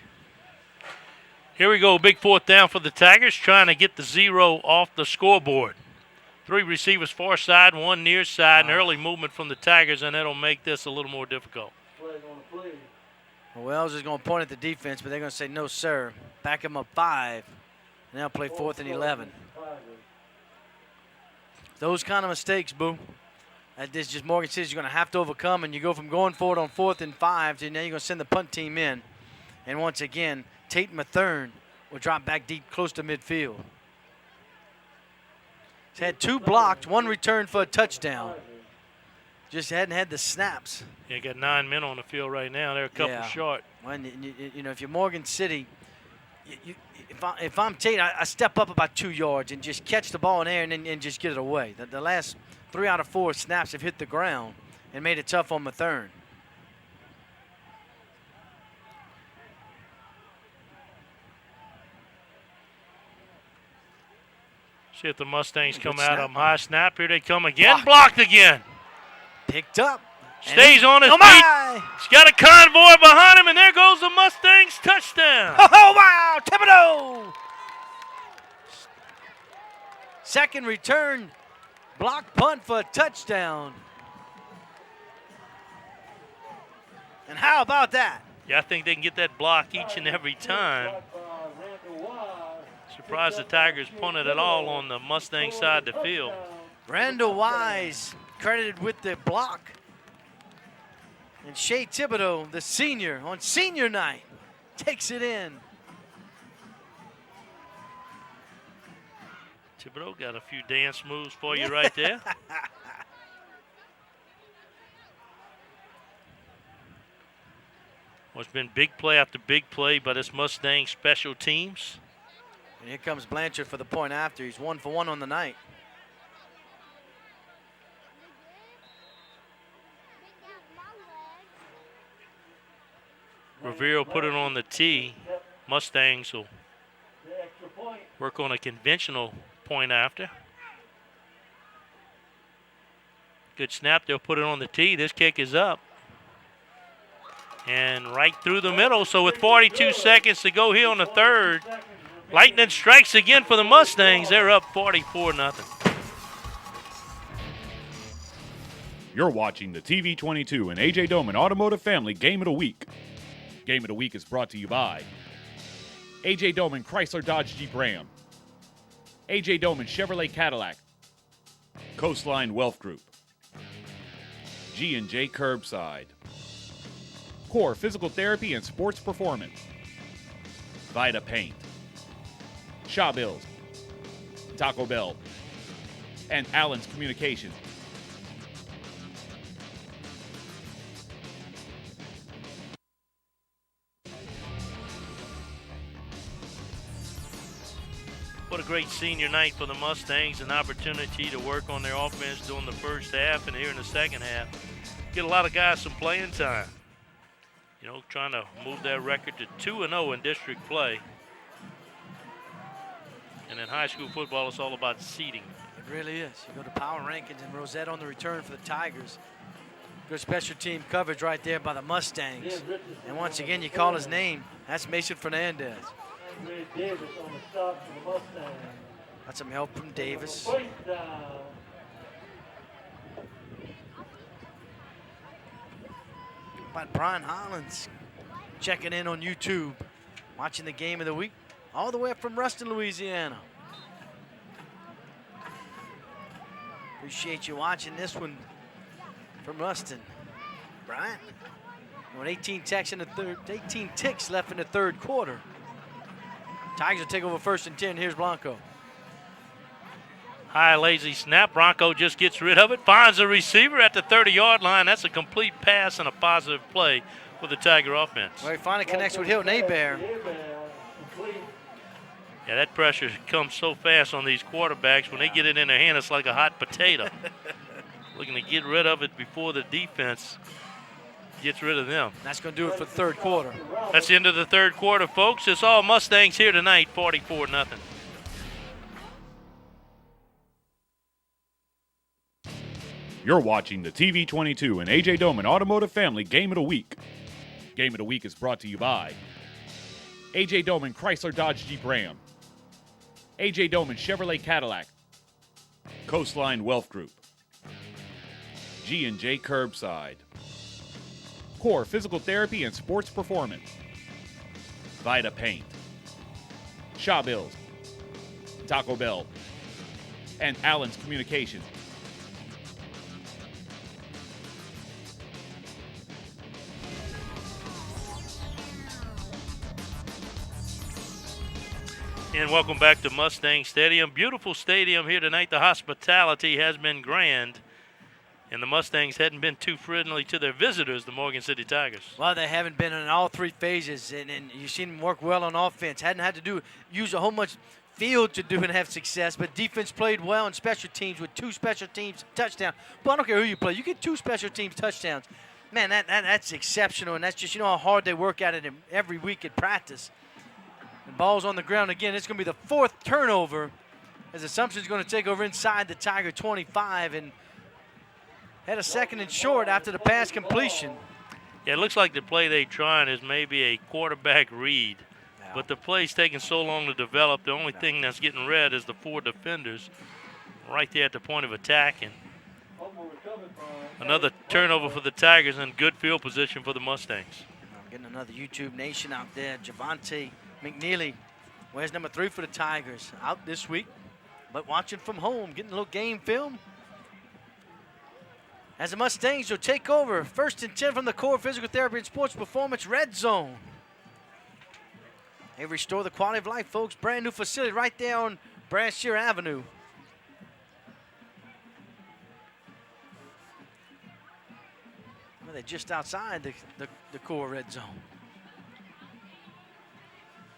Here we go, big 4th down for the Tigers, trying to get the 0 off the scoreboard. 3 receivers far side, 1 near side, and early movement from the Tigers, and that'll make this a little more difficult. Wells is going to point at the defense, but they're going to say, no, sir. Back him up 5. Now play 4th and 11. Those kind of mistakes, Boo. This is just Morgan City's going to have to overcome, and you go from going forward on 4th and 5 to now you're going to send the punt team in. And once again, Tate Mathern will drop back deep close to midfield. He's had 2 blocked, 1 returned for a touchdown. Just hadn't had the snaps. Yeah, got 9 men on the field right now. They're a couple short. When you know, if you're Morgan City, if I'm Tate, I step up about 2 yards and just catch the ball in the air and just get it away. The last 3 out of 4 snaps have hit the ground and made it tough on Mathern. See if the Mustangs come out of them. High snap. Here they come again. Blocked again. Picked up. Stays on his feet. He's got a convoy behind him, and there goes the Mustangs touchdown. Oh, wow. Thibodeau. Second return. Block punt for a touchdown. And how about that? Yeah, I think they can get that block each and every time. Surprised the Tigers punted it all on the Mustang side of the field. Randall Wise credited with the block. And Shea Thibodeau, the senior, on senior night, takes it in. Thibodeau got a few dance moves for you right there. Well, it's been big play after big play by this Mustang special teams. And here comes Blanchard for the point after. He's 1 for 1 on the night. Rivera put it on the tee. Mustangs will The extra point. work on a conventional point after. Good snap. They'll put it on the tee. This kick is up. And right through the middle. So with 42 seconds to go here on the third, lightning strikes again for the Mustangs. They're up 44-0. You're watching the TV22 and AJ Doman Automotive Family Game of the Week. Game of the Week is brought to you by AJ Doman Chrysler Dodge Jeep Ram, AJ Doman Chevrolet Cadillac, Coastline Wealth Group, G&J Curbside, Core Physical Therapy and Sports Performance, Vita Paint, Shaw Bills, Taco Bell, and Allen's Communications. What a great senior night for the Mustangs, an opportunity to work on their offense during the first half and here in the second half. Get a lot of guys some playing time. You know, trying to move that record to 2-0 in district play. And in high school football, it's all about seeding. It really is. You go to power rankings and Rosette on the return for the Tigers. Good special team coverage right there by the Mustangs. And once again, you call his name. That's Mason Fernandez. Ray Davis on the stop for the Mustangs. Got some help from Davis. First down. But Brian Hollins checking in on YouTube, watching the game of the week, all the way up from Ruston, Louisiana. Appreciate you watching this one from Ruston. Brian, with 18 ticks left in the third quarter. Tigers will take over 1st and 10. Here's Blanco. High lazy snap. Bronco just gets rid of it. Finds a receiver at the 30-yard line. That's a complete pass and a positive play for the Tiger offense. Well, he finally connects with Hilton Hebert. Yeah, that pressure comes so fast on these quarterbacks. When they get it in their hand, it's like a hot potato. Looking to get rid of it before the defense gets rid of them. That's going to do it for the third quarter. That's the end of the third quarter, folks. It's all Mustangs here tonight, 44-0. You're watching the TV22 and AJ Doman Automotive Family Game of the Week. Game of the Week is brought to you by AJ Doman Chrysler Dodge Jeep Ram, AJ Doman Chevrolet Cadillac, Coastline Wealth Group, G&J Curbside, Core Physical Therapy and Sports Performance, Vita Paint, Shaw Bills, Taco Bell, and Allen's Communications. And welcome back to Mustang Stadium. Beautiful stadium here tonight. The hospitality has been grand. And the Mustangs hadn't been too friendly to their visitors, the Morgan City Tigers. Well, they haven't been in all three phases, and you've seen them work well on offense. Hadn't had to use a whole much field to do and have success, but defense played well in special teams with 2 special teams touchdowns. But I don't care who you play. You get 2 special teams touchdowns. Man, that's exceptional, and that's just, you know, how hard they work at it every week at practice. And ball's on the ground again. It's going to be the 4th turnover as Assumption's going to take over inside the Tiger 25 and had a 2nd and short after the pass completion. Yeah, it looks like the play they're trying is maybe a quarterback read. Yeah. But the play's taking so long to develop, the only thing that's getting read is the 4 defenders right there at the point of attack. And another turnover for the Tigers and good field position for the Mustangs. I'm getting another YouTube Nation out there. Javante McNeely wears number 3 for the Tigers, out this week, but watching from home, getting a little game film. As the Mustangs will take over 1st and 10 from the Core Physical Therapy and Sports Performance red zone. They restore the quality of life, folks. Brand new facility right there on Brashear Avenue. Well, they're just outside the Core red zone.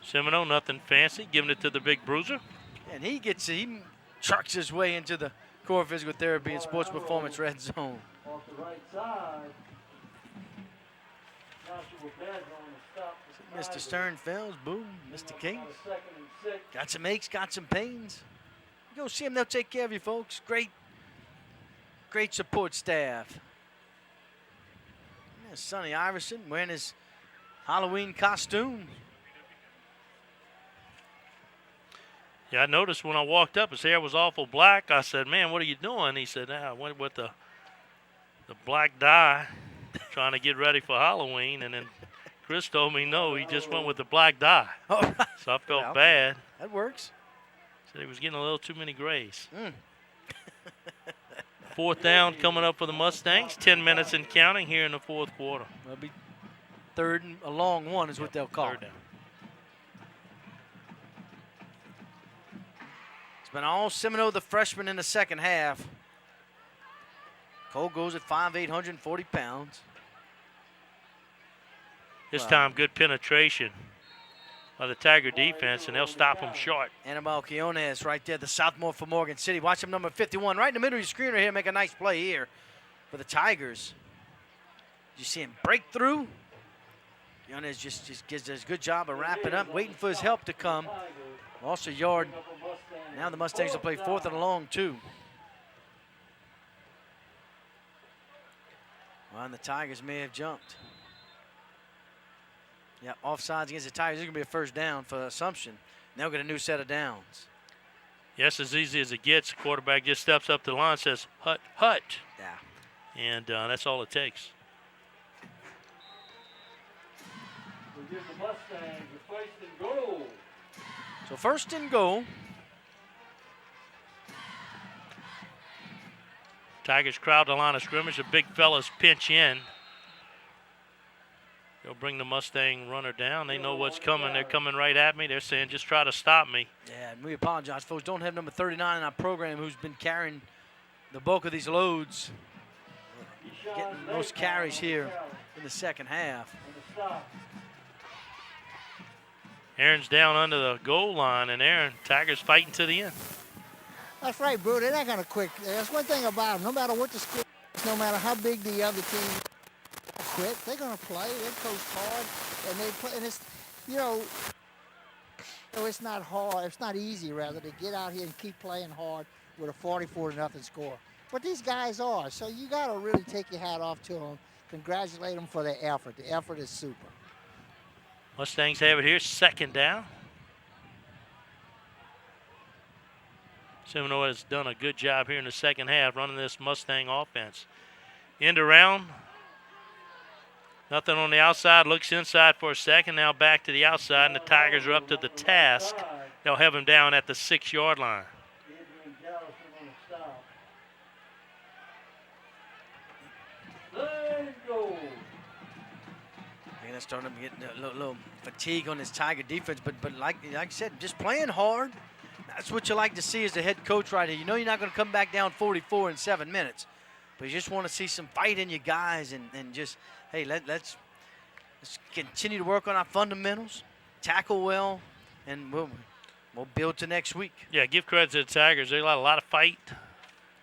Semino, nothing fancy, giving it to the big bruiser. And he trucks his way into the core physical therapy and sports performance red zone. Off the right side. Joshua Badger on the stop. Mr. Stern fails, boom. Mr. King. On a 2nd and 6. Got some aches, got some pains. Go see them, they'll take care of you, folks. Great support staff. There's Sonny Iverson wearing his Halloween costume. Yeah, I noticed when I walked up, his hair was awful black. I said, man, what are you doing? He said, I went with the black dye, trying to get ready for Halloween. And then Chris told me, no, he just went with the black dye. All right. So I felt bad. That works. Said he was getting a little too many grays. 4th down coming up for the Mustangs. 10 minutes and counting here in the 4th quarter. It'll be 3rd and a long one is what they'll call it. 3rd down. It's been all Semino, the freshman, in the second half. Cole goes at 5'8", 140 pounds. This time, good penetration by the Tiger defense, and they'll stop him short. Anibal Quiones right there, the sophomore for Morgan City. Watch him, number 51, right in the middle of your screen right here. Make a nice play here for the Tigers. You see him break through. Quiones just gives us a good job of wrapping up, waiting for his help to come. Lost a yard. Now the Mustangs will play 4th and long, too. Well, and the Tigers may have jumped. Yeah, offsides against the Tigers. This is going to be a 1st down for Assumption. They'll get a new set of downs. Yes, as easy as it gets. The quarterback just steps up to the line and says, hut, hut. Yeah. And that's all it takes. We'll give the Mustangs a 1st and goal. So 1st and goal. Tigers crowd the line of scrimmage. The big fellas pinch in. They'll bring the Mustang runner down. They know what's coming. They're coming right at me. They're saying, just try to stop me. Yeah, and we apologize, folks. Don't have number 39 in our program who's been carrying the bulk of these loads. Getting most carries here in the second half. Aaron's down under the goal line, and Tigers fighting to the end. That's right, Brew. They're not going to quit. That's one thing about them. No matter what the score is, no matter how big the other team quit, they're going to play. They coach hard, and they play. And it's, it's not hard. It's not easy, rather, to get out here and keep playing hard with a 44-0 score. But these guys are. So you got to really take your hat off to them. Congratulate them for their effort. The effort is super. Mustangs have it here, 2nd down. Semino has done a good job here in the second half running this Mustang offense. End around. Nothing on the outside. Looks inside for a second. Now back to the outside, and the Tigers are up to the task. They'll have him down at the 6-yard line. They're starting to get a little fatigue on this Tiger defense, but like I said, just playing hard. That's what you like to see as a head coach right here. You know you're not going to come back down 44 in 7 minutes, but you just want to see some fight in you guys and just, hey, let's continue to work on our fundamentals, tackle well, and we'll build to next week. Yeah, give credit to the Tigers. They got a lot of fight.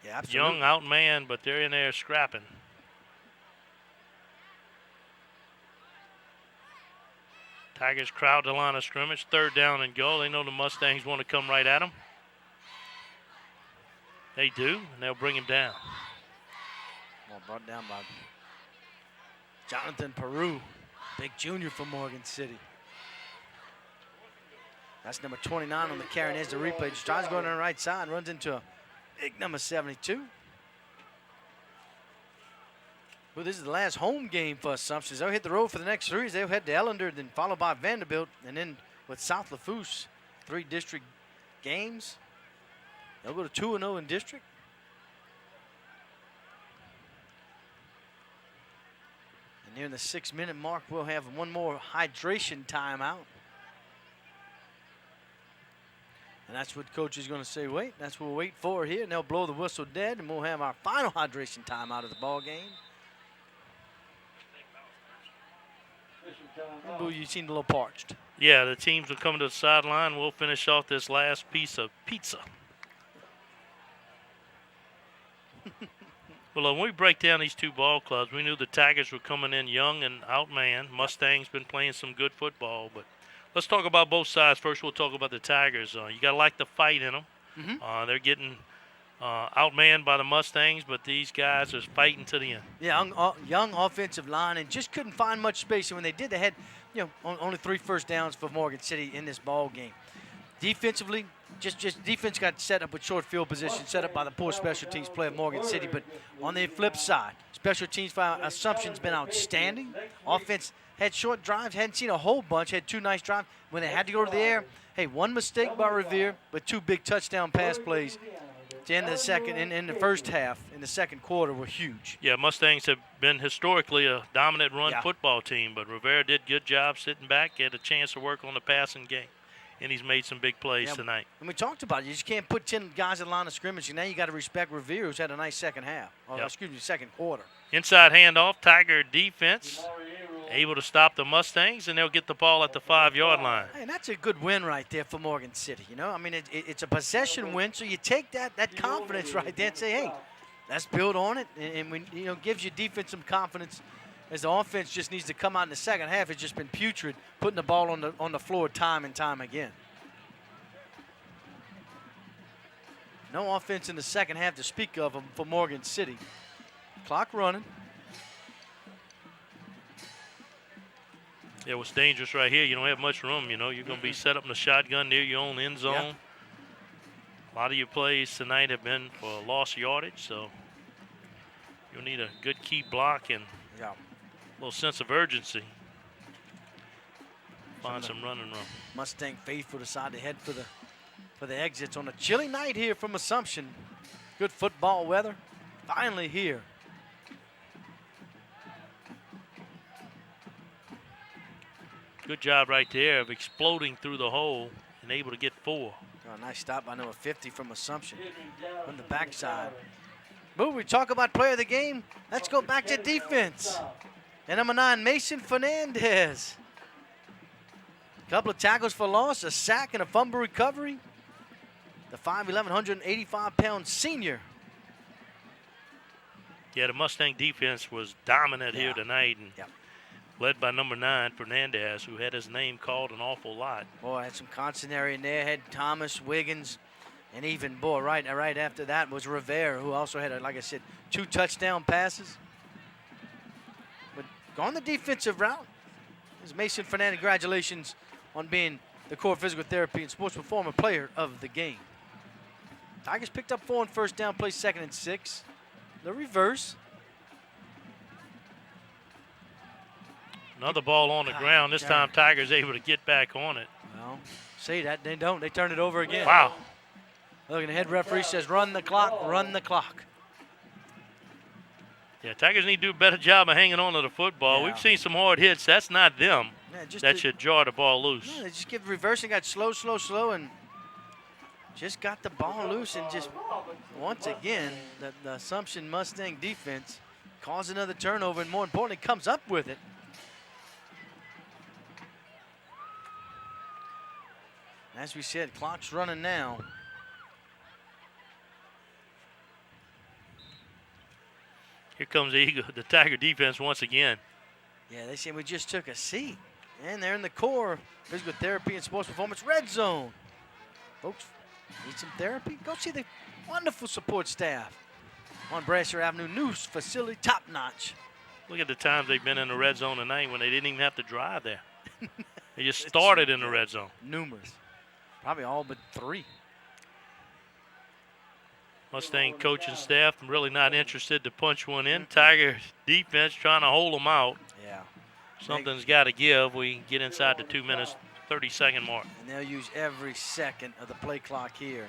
Yeah, absolutely. Young, outmanned, but they're in there scrapping. Tigers crowd the line of scrimmage. 3rd down and goal. They know the Mustangs want to come right at them. They do, and they'll bring him down. Well, brought down by Jonathan Peru, big junior from Morgan City. That's number 29 on the carry. There's the replay. Just tries to go on the right side, runs into a big number 72. Well, this is the last home game for Assumption. They'll hit the road for the next 3. They'll head to Ellender, then followed by Vanderbilt, and then with South Lafourche, 3 district games. They'll go to 2-0 in district. And near the 6-minute mark, we'll have one more hydration timeout. And that's what coach is going to say, wait. That's what we'll wait for here. And they'll blow the whistle dead, and we'll have our final hydration timeout of the ball game. Boo, you seemed a little parched. Yeah, the teams will come to the sideline. We'll finish off this last piece of pizza. Well, when we break down these two ball clubs, we knew the Tigers were coming in young and outmanned. Mustangs been playing some good football, but let's talk about both sides. First, we'll talk about the Tigers. You got to like the fight in them. They're getting outmanned by the Mustangs, but these guys are fighting to the end. Yeah, young offensive line, and just couldn't find much space. And when they did, they had only 3 first downs for Morgan City in this ball game. Defensively, just defense got set up with short field position, set up by the poor special teams play of Morgan City. But on the flip side, special teams for Assumption's been outstanding. Offense had short drives, hadn't seen a whole bunch, had 2 nice drives. When they had to go to the air, hey, 1 mistake by Revere, but 2 big touchdown pass plays at the end of the second, in the first half, in the second quarter, were huge. Yeah, Mustangs have been historically a dominant run football team, but Rivera did a good job sitting back, had a chance to work on the passing game. And he's made some big plays tonight. And we talked about it. You just can't put 10 guys in the line of scrimmage. And now you got to respect Revere, who's had a nice second half. Second quarter. Inside handoff, Tiger defense able to stop the Mustangs, and they'll get the ball at the 5-yard line. Hey, and that's a good win right there for Morgan City. I mean, it's a possession win, so you take that confidence right there and say, hey, let's build on it. And gives your defense some confidence. As the offense just needs to come out in the second half, it's just been putrid, putting the ball on the floor time and time again. No offense in the second half to speak of for Morgan City. Clock running. Yeah, what's dangerous right here, you don't have much room. You're going to be set up in the shotgun near your own end zone. Yeah. A lot of your plays tonight have been for lost yardage, so you'll need a good key block and little sense of urgency. Find some running room. Mustang faithful decide to head for the exits on a chilly night here from Assumption. Good football weather. Finally here. Good job right there of exploding through the hole and able to get 4. Oh, nice stop by number 50 from Assumption from the backside. But we talk about player of the game. Let's go back to defense. And number 9, Mason Fernandez. A couple of tackles for loss, a sack, and a fumble recovery. The 5'11", 185-pound senior. Yeah, the Mustang defense was dominant here tonight, and led by number 9, Fernandez, who had his name called an awful lot. Boy, had some consignary in there. Had Thomas, Wiggins, and even, right after that was Rivera, who also had, like I said, 2 touchdown passes. But on the defensive route is Mason Fernandez. Congratulations on being the core physical therapy and sports performer player of the game. Tigers picked up 4 on first down, play 2nd and 6. The reverse. Another ball on the ground. This time Tigers able to get back on it. Well, see that, they don't. They turn it over again. Wow. Look, and the head referee says, run the clock, run the clock. Yeah, Tigers need to do a better job of hanging on to the football. We've seen some hard hits. That's not them. That should jar the ball loose. Yeah, they just kept reversing, got slow, and just got the ball loose. And just, once again, the Assumption Mustang defense caused another turnover, and more importantly, comes up with it. As we said, clock's running now. Here comes the Tiger defense once again. Yeah, they say we just took a seat. And they're in the core physical therapy and sports performance red zone. Folks, need some therapy? Go see the wonderful support staff on Brasher Avenue. New facility, top notch. Look at the times they've been in the red zone tonight when they didn't even have to drive there. They just started in the red zone. Numerous. Probably all but 3. Mustang coaching staff really not interested to punch one in. Tiger defense trying to hold them out. Yeah. Something's got to give. We get inside the 2 minutes, 30-second mark. And they'll use every second of the play clock here.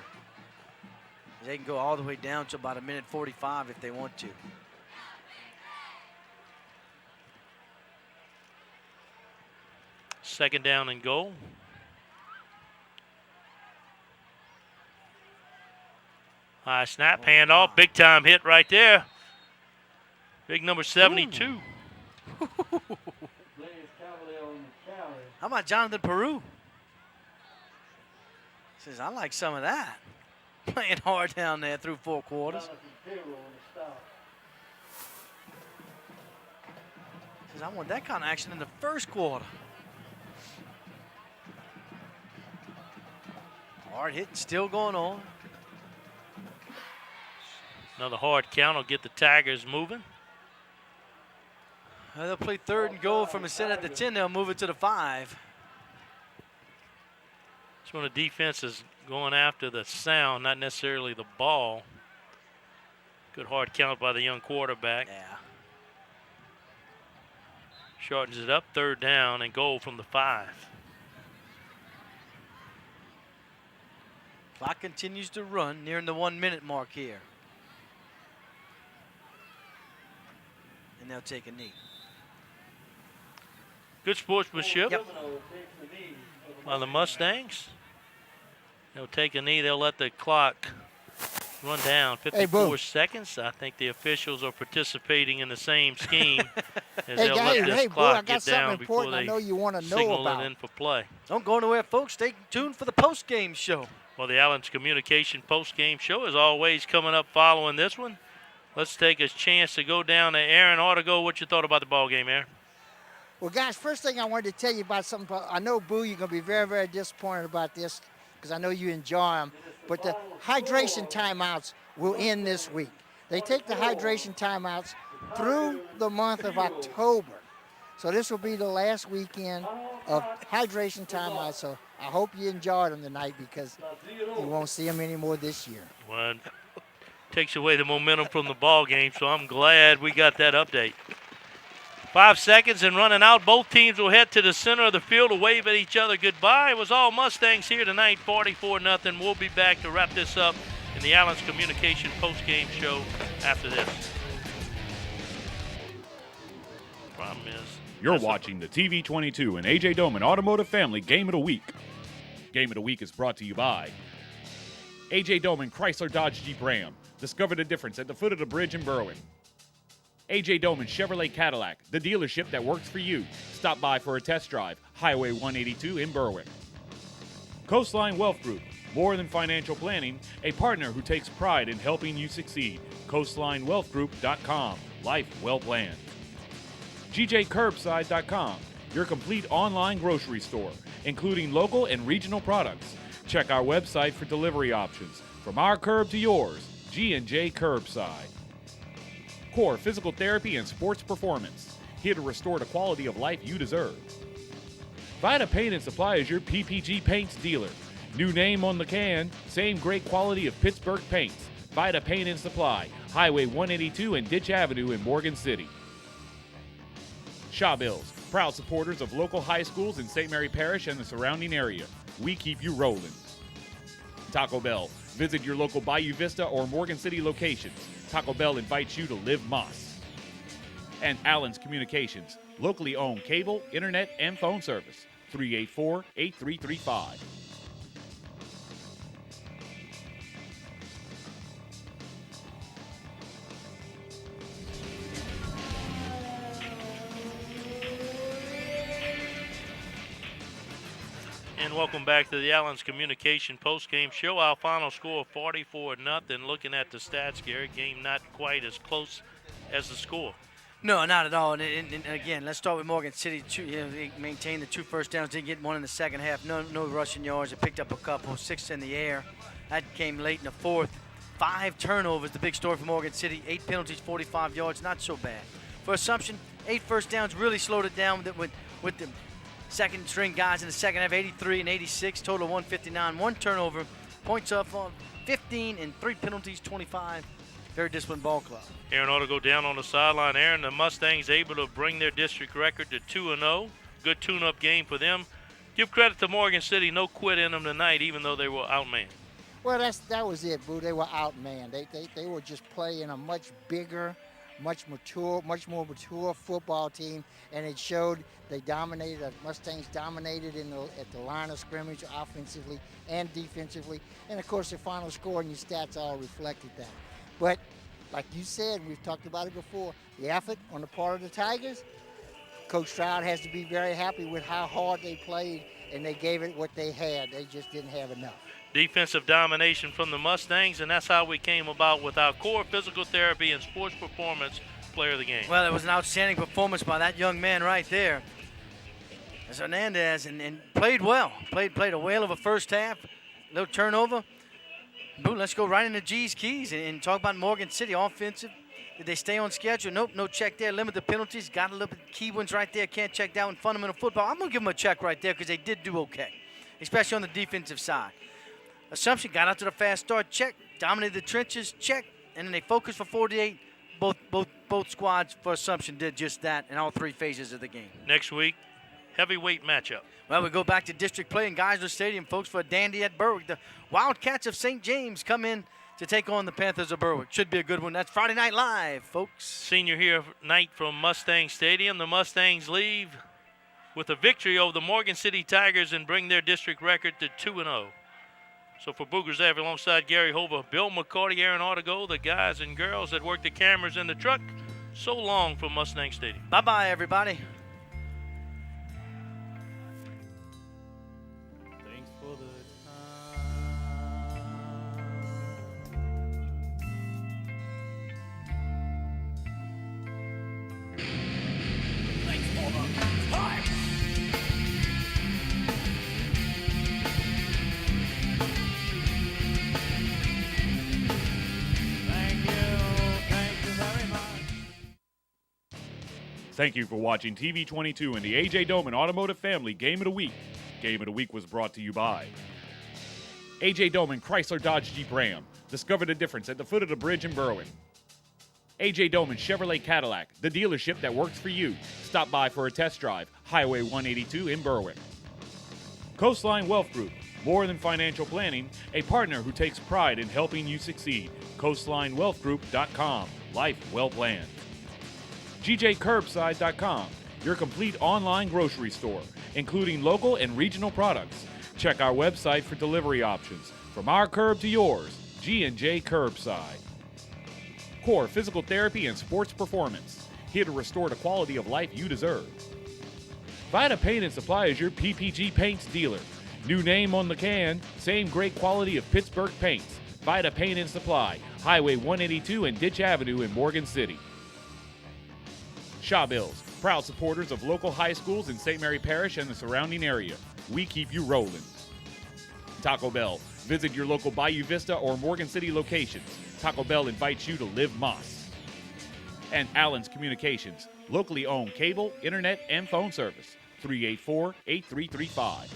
They can go all the way down to about 1:45 if they want to. Second down and goal. High snap, handoff, big time hit right there. Big number 72. How about Jonathan Peru? Says, I like some of that. Playing hard down there through 4 quarters. Says, I want that kind of action in the first quarter. Hard hitting still going on. Another hard count will get the Tigers moving. They'll play 3rd and goal from a set at the 10. They'll move it to the 5. Just when the defense is going after the sound, not necessarily the ball. Good hard count by the young quarterback. Yeah. Shortens it up, 3rd down and goal from the 5. Clock continues to run, nearing the 1-minute mark here. And they'll take a knee. Good sportsmanship Yep. by the Mustangs. They'll take a knee. They'll let the clock run down. 54 seconds. I think the officials are participating in the same scheme as Hey, they'll guys, let this hey, Boo, clock I got get something down before important I they know you want to know signal about. it in for play. Don't go anywhere, folks. Stay tuned for the post-game show. Well, the Allen's Communication post-game show is always coming up following this one. Let's take a chance to go down to Aaron Artigo. What you thought about the ball game, Aaron? Well, guys, first thing I wanted to tell you about something. I know, Boo, you're going to be very, very disappointed about this because I know you enjoy them. But the hydration timeouts will end this week. They take the hydration timeouts through the month of October. So this will be the last weekend of hydration timeouts. So I hope you enjoyed them tonight because you won't see them anymore this year. Well, takes away the momentum from the ball game, so I'm glad we got that update. 5 seconds and running out. Both teams will head to the center of the field to wave at each other goodbye. It was all Mustangs here tonight, 44-0. We'll be back to wrap this up in the Allen's Communication post-game show after this. Problem is, You're watching the TV22 and AJ Doman Automotive Family Game of the Week. Game of the Week is brought to you by AJ Doman Chrysler Dodge Jeep Ram. Discover the difference at the foot of the bridge in Berwyn. AJ Doman Chevrolet Cadillac, the dealership that works for you. Stop by for a test drive. Highway 182 in Berwick. Coastline Wealth Group, more than financial planning, a partner who takes pride in helping you succeed. CoastlineWealthGroup.com. Life well planned. GJCurbside.com, your complete online grocery store, including local and regional products. Check our website for delivery options. From our curb to yours, G&J Curbside. Core Physical Therapy and Sports Performance, here to restore the quality of life you deserve. Vita Paint and Supply is your PPG Paints dealer. New name on the can, same great quality of Pittsburgh paints. Vita Paint and Supply, Highway 182 and Ditch Avenue in Morgan City. Shaw Bills, proud supporters of local high schools in St. Mary Parish and the surrounding area. We keep you rolling. Taco Bell, visit your local Bayou Vista or Morgan City locations. Taco Bell invites you to live Moss. And Allen's Communications, locally owned cable, internet, and phone service. 384-8335. And welcome back to the Allen's Communication post-game show. Our final score 44-0. Looking at the stats, Gary, game not quite as close as the score. No, not at all. And again, let's start with Morgan City. They maintained the 2 first downs. Didn't get one in the second half. No rushing yards. They picked up a couple. 6 in the air. That came late in the fourth. 5 turnovers. The big story for Morgan City. 8 penalties, 45 yards. Not so bad. For Assumption, 8 first downs really slowed it down with the second string guys in the second half. 83 and 86. Total 159. 1 turnover. Points up on 15 and 3 penalties, 25. Very disciplined ball club. Aaron ought to go down on the sideline. Aaron, the Mustangs able to bring their district record to 2-0. Good tune-up game for them. Give credit to Morgan City. No quit in them tonight, even though they were outmanned. Well, that was it, Boo. They were outmanned. They were just playing a much bigger, much more mature football team, and it showed. They dominated. Mustangs dominated at the line of scrimmage, offensively and defensively, and of course, the final score and your stats all reflected that. But like you said, we've talked about it before. The effort on the part of the Tigers Coach Stroud has to be very happy with how hard they played, and they gave it what they had. They just didn't have enough. Defensive domination from the Mustangs, and that's how we came about with our core physical therapy and sports performance player of the game. Well, it was an outstanding performance by that young man right there. That's Hernandez, and played well. Played a whale of a first half. Little turnover. Boom, let's go right into G's keys and talk about Morgan City offensive. Did they stay on schedule? Nope, no check there. Limit the penalties. Got a little bit key ones right there. Can't check that one. Fundamental football. I'm going to give them a check right there because they did do okay, especially on the defensive side. Assumption got out to the fast start. Check. Dominated the trenches. Check. And then they focused for 48. Both squads for Assumption did just that in all three phases of the game. Next week, heavyweight matchup. Well, we go back to district play in Geisler Stadium, folks, for a dandy at Berwick. The Wildcats of St. James come in to take on the Panthers of Berwick. Should be a good one. That's Friday Night Live, folks. Senior here night from Mustang Stadium. The Mustangs leave with a victory over the Morgan City Tigers and bring their district record to 2-0. So for Boogers Ave, alongside Gary Hova, Bill McCarty, Aaron Artigo, the guys and girls that work the cameras in the truck, so long from Mustang Stadium. Bye-bye, everybody. Thanks for the Thank you for watching TV 22 and the A.J. Doman Automotive Family Game of the Week. Game of the Week was brought to you by A.J. Doman Chrysler Dodge Jeep Ram. Discover the difference at the foot of the bridge in Berwick. A.J. Doman Chevrolet Cadillac, the dealership that works for you. Stop by for a test drive. Highway 182 in Berwick. Coastline Wealth Group. More than financial planning, a partner who takes pride in helping you succeed. CoastlineWealthGroup.com. Life well planned. GJCurbside.com, your complete online grocery store, including local and regional products. Check our website for delivery options. From our curb to yours, G&J Curbside. Core Physical Therapy and Sports Performance, here to restore the quality of life you deserve. Vita Paint and Supply is your PPG Paints dealer. New name on the can, same great quality of Pittsburgh paints. Vita Paint and Supply, Highway 182 and Ditch Avenue in Morgan City. Shaw Bills, proud supporters of local high schools in St. Mary Parish and the surrounding area. We keep you rolling. Taco Bell, visit your local Bayou Vista or Morgan City locations. Taco Bell invites you to live Moss. And Allen's Communications, locally owned cable, internet, and phone service. 384-8335.